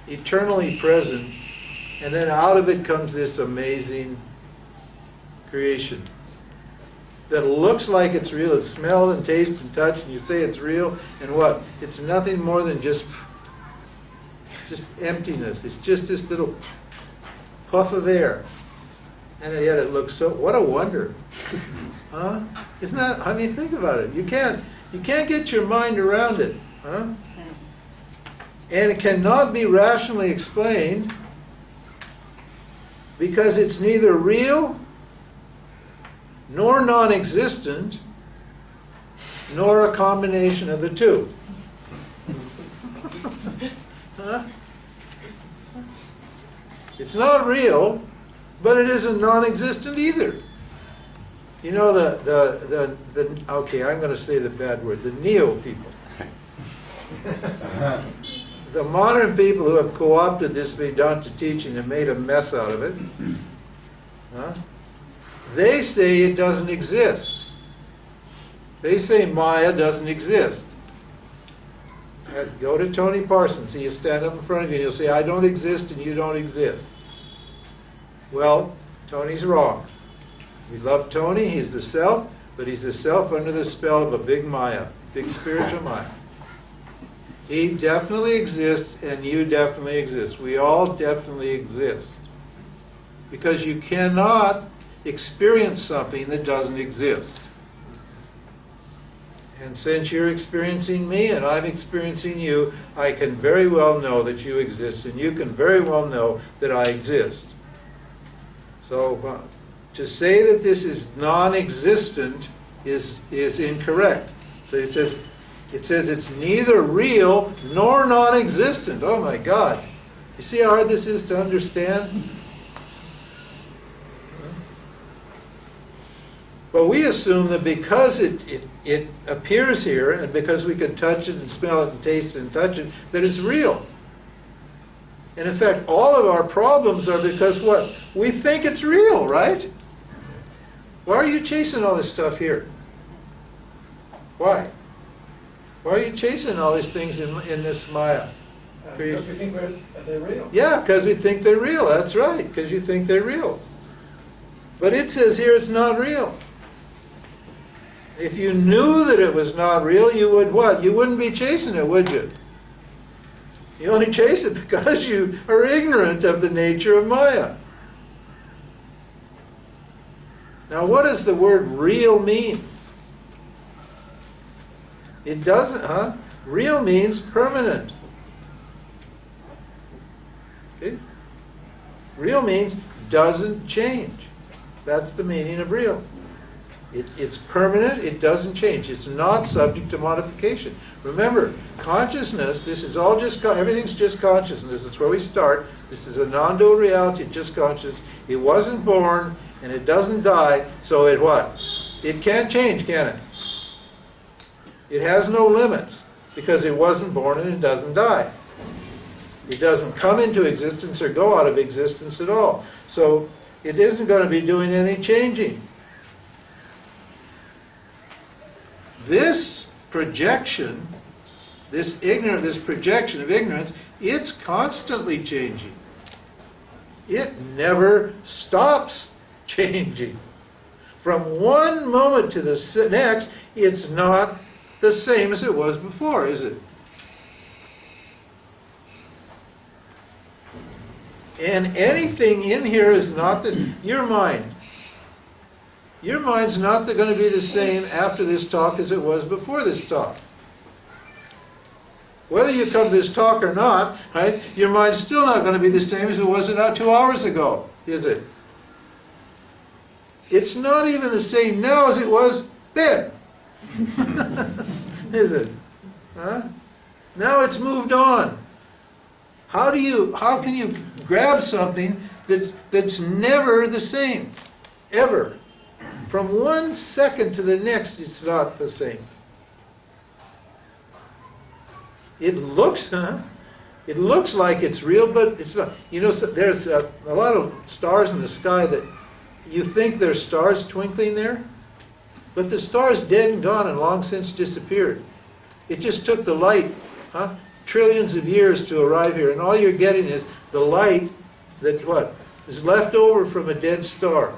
S1: eternally present, and then out of it comes this amazing creation that looks like it's real. It smells and tastes and touch, and you say it's real, and what? It's nothing more than just emptiness. It's just this little puff of air. And yet it looks so, what a wonder. Huh? Isn't that, I mean, think about it. You can't get your mind around it. Huh? And it cannot be rationally explained because it's neither real nor non-existent, nor a combination of the two. Huh? It's not real, but it isn't non-existent either. You know okay, I'm going to say the bad word, the neo people. The modern people who have co-opted this Vedanta teaching and made a mess out of it, they say it doesn't exist. They say Maya doesn't exist. Go to Tony Parsons. He'll stand up in front of you and he'll say, I don't exist and you don't exist. Well, Tony's wrong. We love Tony. He's the self, but he's the self under the spell of a big Maya, big spiritual Maya. He definitely exists and you definitely exist. We all definitely exist. Because you cannot experience something that doesn't exist. And since you're experiencing me and I'm experiencing you, I can very well know that you exist, and you can very well know that I exist. So to say that this is non-existent is incorrect. So it says it's neither real nor non-existent. Oh my God. You see how hard this is to understand? But we assume that because it appears here, and because we can touch it and smell it and taste it and touch it, that it's real. And in fact, all of our problems are because what? We think it's real, right? Why are you chasing all this stuff here? Why? Why are you chasing all these things in this Maya?
S3: Because we think they're real.
S1: Yeah, because we think they're real. That's right, because you think they're real. But it says here it's not real. If you knew that it was not real, you would what? You wouldn't be chasing it, would you? You only chase it because you are ignorant of the nature of Maya. Now, what does the word real mean? It doesn't, Real means permanent. Okay? Real means doesn't change. That's the meaning of real. It's permanent, it doesn't change. It's not subject to modification. Remember, consciousness, this is all just, everything's just consciousness. That's where we start. This is a non-dual reality, just conscious. It wasn't born, and it doesn't die, so it what? It can't change, can it? It has no limits, because it wasn't born and it doesn't die. It doesn't come into existence or go out of existence at all. So it isn't going to be doing any changing. This projection, this projection of ignorance, it's constantly changing. It never stops changing. From one moment to the next, it's not the same as it was before, is it? And anything in here is not your mind. Your mind's not going to be the same after this talk as it was before this talk. Whether you come to this talk or not, right, your mind's still not going to be the same as it was about 2 hours ago, is it? It's not even the same now as it was then. Is it? Huh? Now it's moved on. How can you grab something that's never the same? Ever. From 1 second to the next, it's not the same. It looks like it's real, but it's not. You know, there's a lot of stars in the sky that you think there's stars twinkling there, but the star's dead and gone and long since disappeared. It just took the light, trillions of years to arrive here, and all you're getting is the light that is left over from a dead star.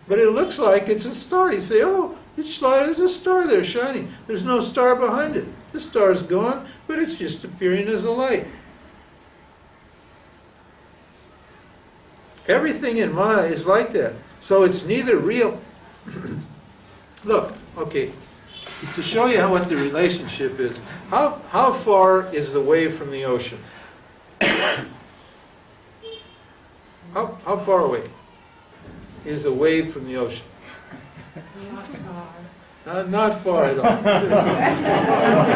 S1: But it looks like it's a star. You say, oh, there's a star there shining. There's no star behind it. The star's gone, but it's just appearing as a light. Everything in Maya is like that. So it's neither real. Look, okay, to show you what the relationship is, how far is the wave from the ocean? How far away is a wave from the ocean? Not far at all.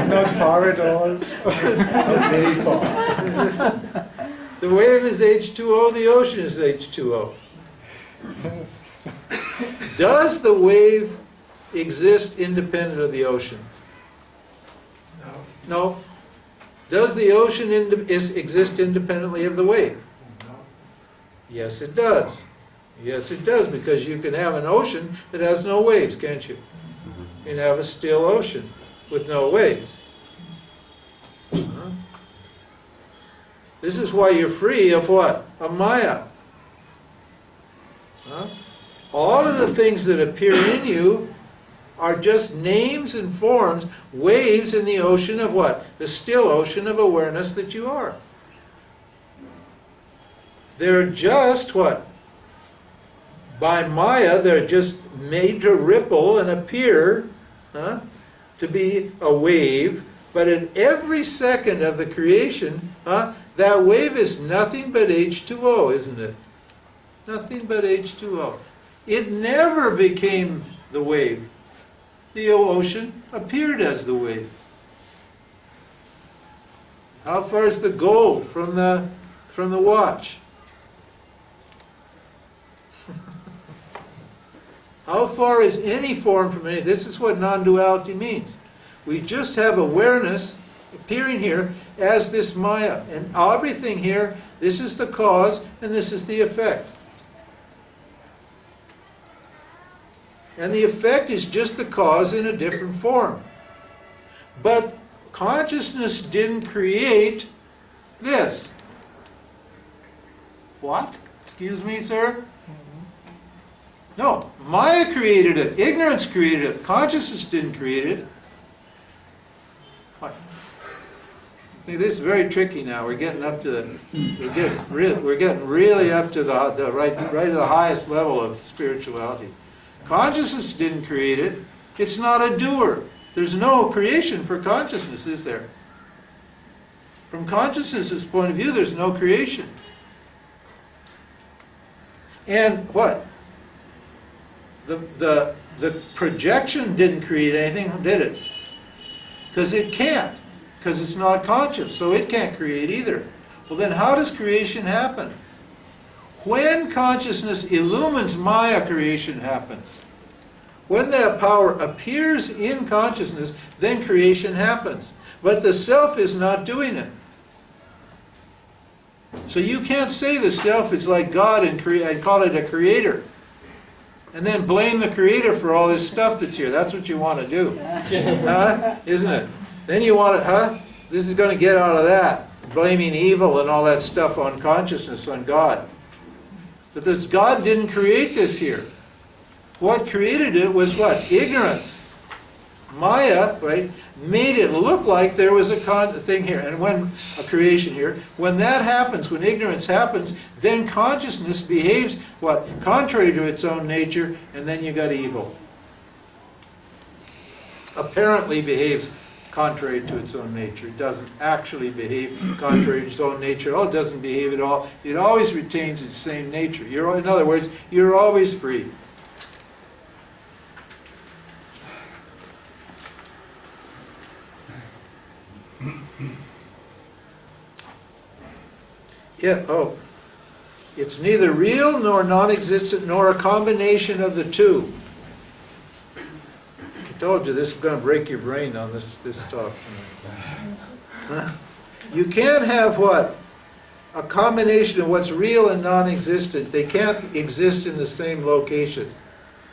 S3: Not far at all. Not very far.
S1: The wave is H2O, the ocean is H2O. Does the wave exist independent of the ocean? No. Does the ocean exist independently of the wave? Yes, it does. Yes, it does, because you can have an ocean that has no waves, can't you? You can have a still ocean with no waves. This is why you're free of what? Of Maya. All of the things that appear in you are just names and forms, waves in the ocean of what? The still ocean of awareness that you are. They're just what? By Maya, they're just made to ripple and appear to be a wave, but in every second of the creation, that wave is nothing but H2O, isn't it? Nothing but H2O. It never became the wave. The ocean appeared as the wave. How far is the gold from the watch? How far is any form from any? This is what non-duality means. We just have awareness appearing here as this Maya. And everything here, this is the cause and this is the effect. And the effect is just the cause in a different form. But consciousness didn't create this. What? Excuse me, sir? No, Maya created it. Ignorance created it. Consciousness didn't create it. See, this is very tricky now. We're getting up to the, we're getting really up to the right to the highest level of spirituality. Consciousness didn't create it. It's not a doer. There's no creation for consciousness, is there? From consciousness's point of view, there's no creation. And what? The projection didn't create anything, did it? Because it can't. Because it's not conscious, so it can't create either. Well, then how does creation happen? When consciousness illumines Maya, creation happens. When that power appears in consciousness, then creation happens. But the self is not doing it. So you can't say the self is like God and call it a creator. And then blame the creator for all this stuff that's here. That's what you want to do. Huh? Isn't it? Then you want to, this is going to get out of that. Blaming evil and all that stuff on consciousness, on God. But this God didn't create this here. What created it was what? Ignorance. Maya, right, made it look like there was a thing here, and when a creation here. When that happens, when ignorance happens, then consciousness behaves what? Contrary to its own nature, and then you got evil. Apparently behaves contrary to its own nature. It doesn't actually behave contrary to its own nature. Oh, it doesn't behave at all. It always retains its same nature. In other words, you're always free. Yeah, oh. It's neither real nor non-existent nor a combination of the two. I told you this is going to break your brain on this talk. Huh? You can't have what? A combination of what's real and non-existent. They can't exist in the same locations.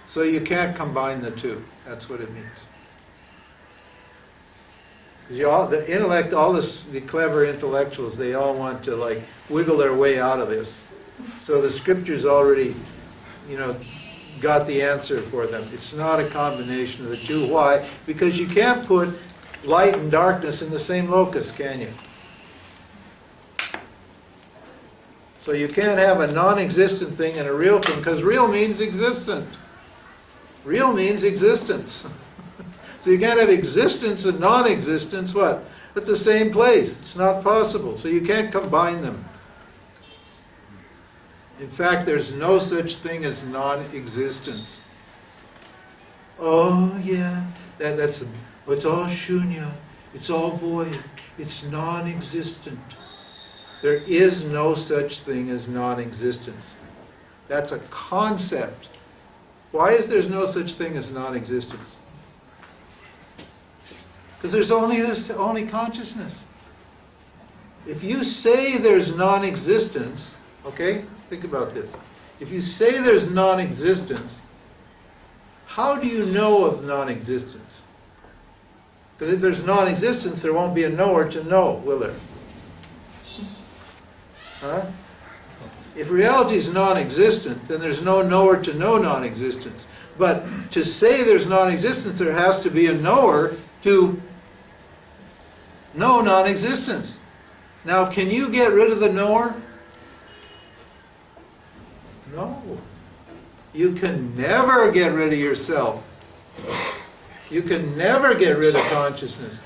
S1: So you can't combine the two. That's what it means. Because the intellect, the clever intellectuals, they all want to like wiggle their way out of this. So the scriptures already, got the answer for them. It's not a combination of the two. Why? Because you can't put light and darkness in the same locus, can you? So you can't have a non-existent thing and a real thing, because real means existent. Real means existence. So you can't have existence and non-existence, what? At the same place. It's not possible. So you can't combine them. In fact, there's no such thing as non-existence. Oh, yeah. It's all shunya. It's all void. It's non-existent. There is no such thing as non-existence. That's a concept. Why is there no such thing as non-existence? Because there's only consciousness. If you say there's non-existence, okay, think about this. If you say there's non-existence, how do you know of non-existence? Because if there's non-existence, there won't be a knower to know, will there? Huh? If reality is non-existent, then there's no knower to know non-existence. But to say there's non-existence, there has to be a knower to know non-existence. Now, can you get rid of the knower? No. You can never get rid of yourself. You can never get rid of consciousness.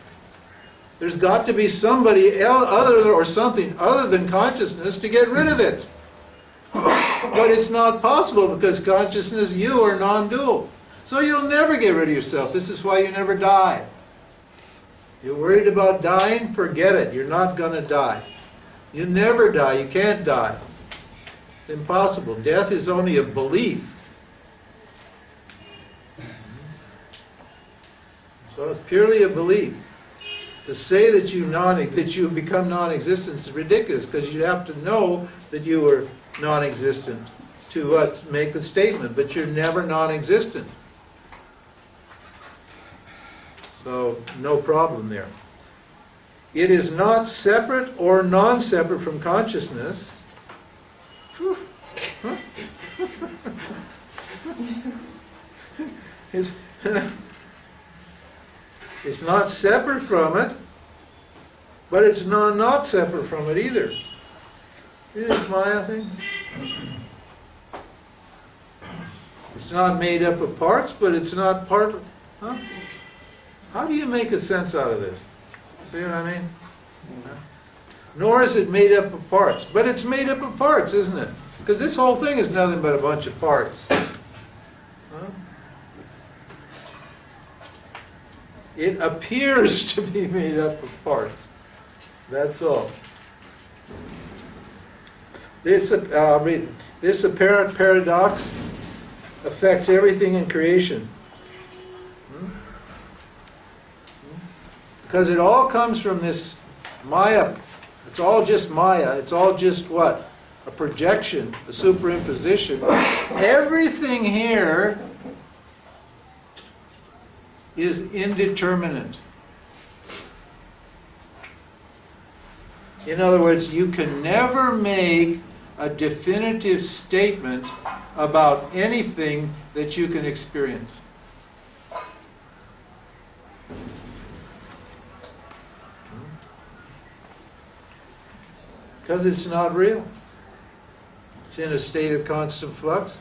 S1: There's got to be somebody other or something other than consciousness to get rid of it. But it's not possible because consciousness, you are non-dual. So you'll never get rid of yourself. This is why you never die. You're worried about dying? Forget it. You're not going to die. You never die. You can't die. It's impossible. Death is only a belief. So it's purely a belief. To say that you become non-existent is ridiculous because you'd have to know that you were non-existent to make the statement, but you're never non-existent. So no problem there. It is not separate or non-separate from consciousness. It's not separate from it, but it's not separate from it either. Is this Maya thing? It's not made up of parts, but it's not part of... Huh? How do you make a sense out of this? See what I mean? Nor is it made up of parts. But it's made up of parts, isn't it? Because this whole thing is nothing but a bunch of parts. Huh? It appears to be made up of parts. That's all. This apparent paradox affects everything in creation. Because it all comes from this Maya. It's all just Maya. It's all just what? A projection, a superimposition. Everything here is indeterminate. In other words, you can never make a definitive statement about anything that you can experience. Because it's not real. It's in a state of constant flux.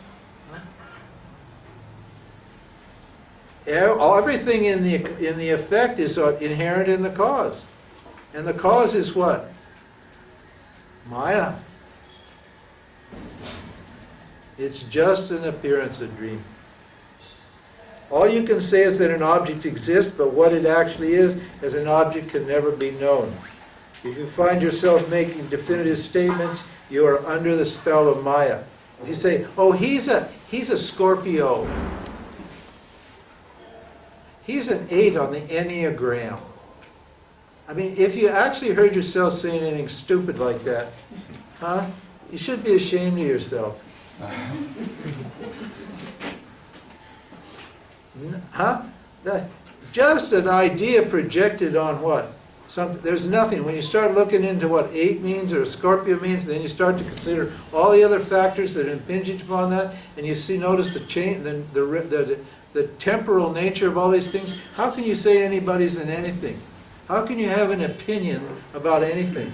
S1: Everything in the effect is inherent in the cause. And the cause is what? Maya. It's just an appearance, a dream. All you can say is that an object exists, but what it actually is as an object can never be known. If you find yourself making definitive statements, you are under the spell of Maya. If you say, oh, he's a Scorpio. He's an 8 on the Enneagram. I mean, if you actually heard yourself saying anything stupid like that, huh? You should be ashamed of yourself. Huh? Just an idea projected on what? There's nothing. When you start looking into what 8 means or Scorpio means, then you start to consider all the other factors that impinge upon that, and you notice the change, the temporal nature of all these things. How can you say anybody's in anything? How can you have an opinion about anything?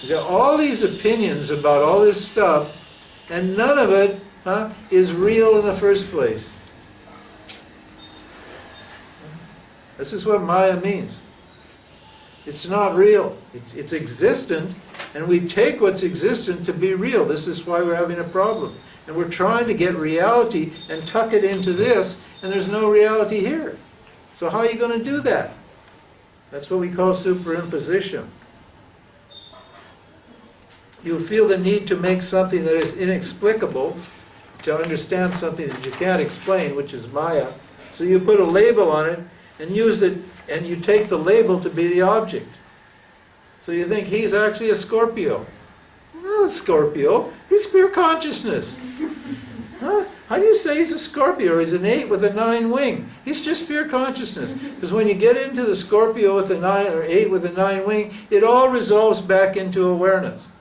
S1: You got all these opinions about all this stuff, and none of it is real in the first place. This is what Maya means. It's not real. It's existent, and we take what's existent to be real. This is why we're having a problem. And we're trying to get reality and tuck it into this, and there's no reality here. So how are you going to do that? That's what we call superimposition. You feel the need to make something that is inexplicable, to understand something that you can't explain, which is Maya. So you put a label on it, and use it, and you take the label to be the object. So you think he's actually a Scorpio. Not a Scorpio. He's pure consciousness. Huh? How do you say he's a Scorpio or he's an 8 with a 9 wing? He's just pure consciousness. Because when you get into the Scorpio with a 9 or 8 with a 9 wing, it all resolves back into awareness.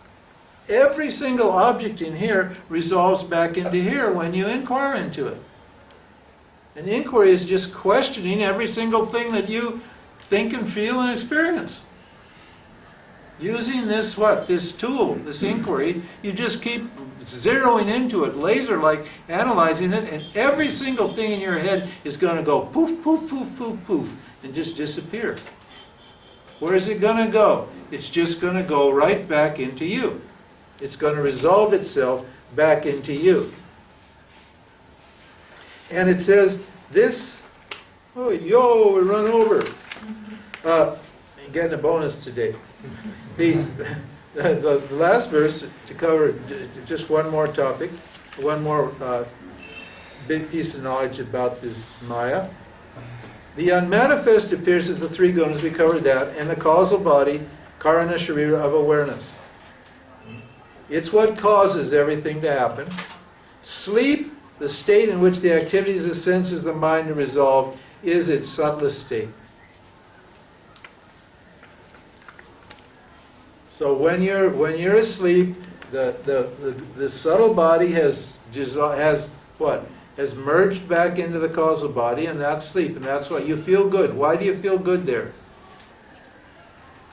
S1: Every single object in here resolves back into here when you inquire into it. An inquiry is just questioning every single thing that you think and feel and experience. Using this tool, this inquiry, you just keep zeroing into it, laser-like, analyzing it, and every single thing in your head is going to go poof, poof, poof, poof, poof, and just disappear. Where is it going to go? It's just going to go right back into you. It's going to resolve itself back into you. And it says this, oh, we run over. You're getting a bonus today. The last verse, to cover just one more topic, one more big piece of knowledge about this Maya. The unmanifest appears as the 3 gunas, we covered that, and the causal body, karana sharira, of awareness. It's what causes everything to happen. Sleep, the state in which the activities of the senses of the mind are resolved, is its subtlest state. So when you're asleep, the subtle body has what? Has merged back into the causal body, and that's sleep, and that's why you feel good. Why do you feel good there?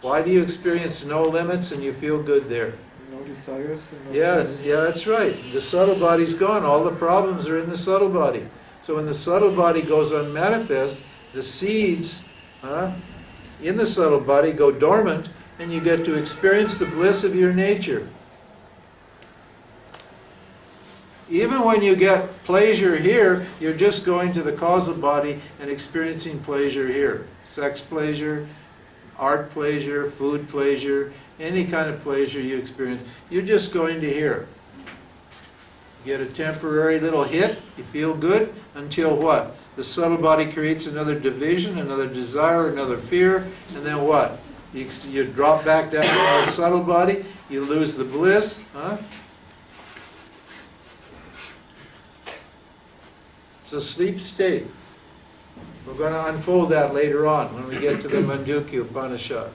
S1: Why do you experience no limits and you feel good there?
S3: No desires. And no
S1: Yeah,
S3: fears.
S1: that's right. The subtle body's gone. All the problems are in the subtle body. So when the subtle body goes unmanifest, the seeds in the subtle body go dormant, and you get to experience the bliss of your nature. Even when you get pleasure here, you're just going to the causal body and experiencing pleasure here. Sex pleasure, art pleasure, food pleasure, any kind of pleasure you experience, you're just going to here. You get a temporary little hit, you feel good, until what? The subtle body creates another division, another desire, another fear, and then what? You drop back down to the subtle body, you lose the bliss, huh? It's a sleep state. We're going to unfold that later on when we get to the Mandukya Upanishad.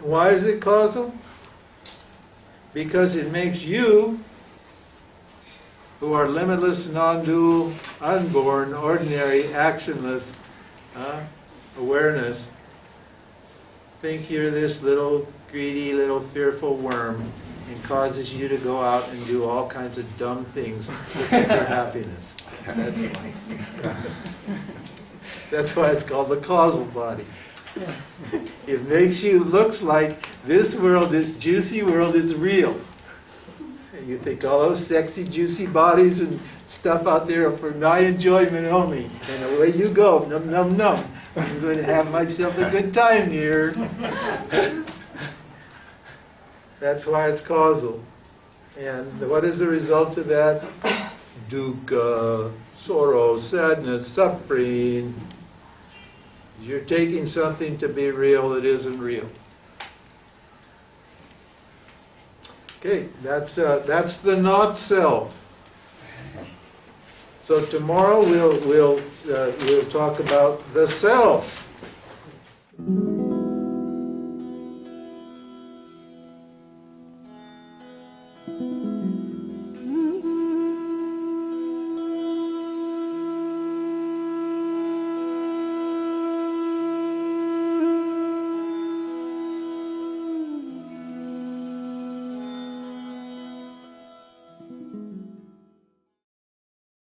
S1: Why is it causal? Because it makes you, who are limitless, non-dual, unborn, ordinary, actionless awareness, think you're this little greedy, little fearful worm, and causes you to go out and do all kinds of dumb things looking for happiness. That's why. That's why it's called the causal body. It makes you, looks like this world, this juicy world is real. And you think all those sexy, juicy bodies and stuff out there are for my enjoyment only. And away you go, num, num, num. I'm going to have myself a good time here. That's why it's causal. And what is the result of that? Dukkha, sorrow, sadness, suffering. You're taking something to be real that isn't real. Okay, that's the not self. So tomorrow we'll talk about the self.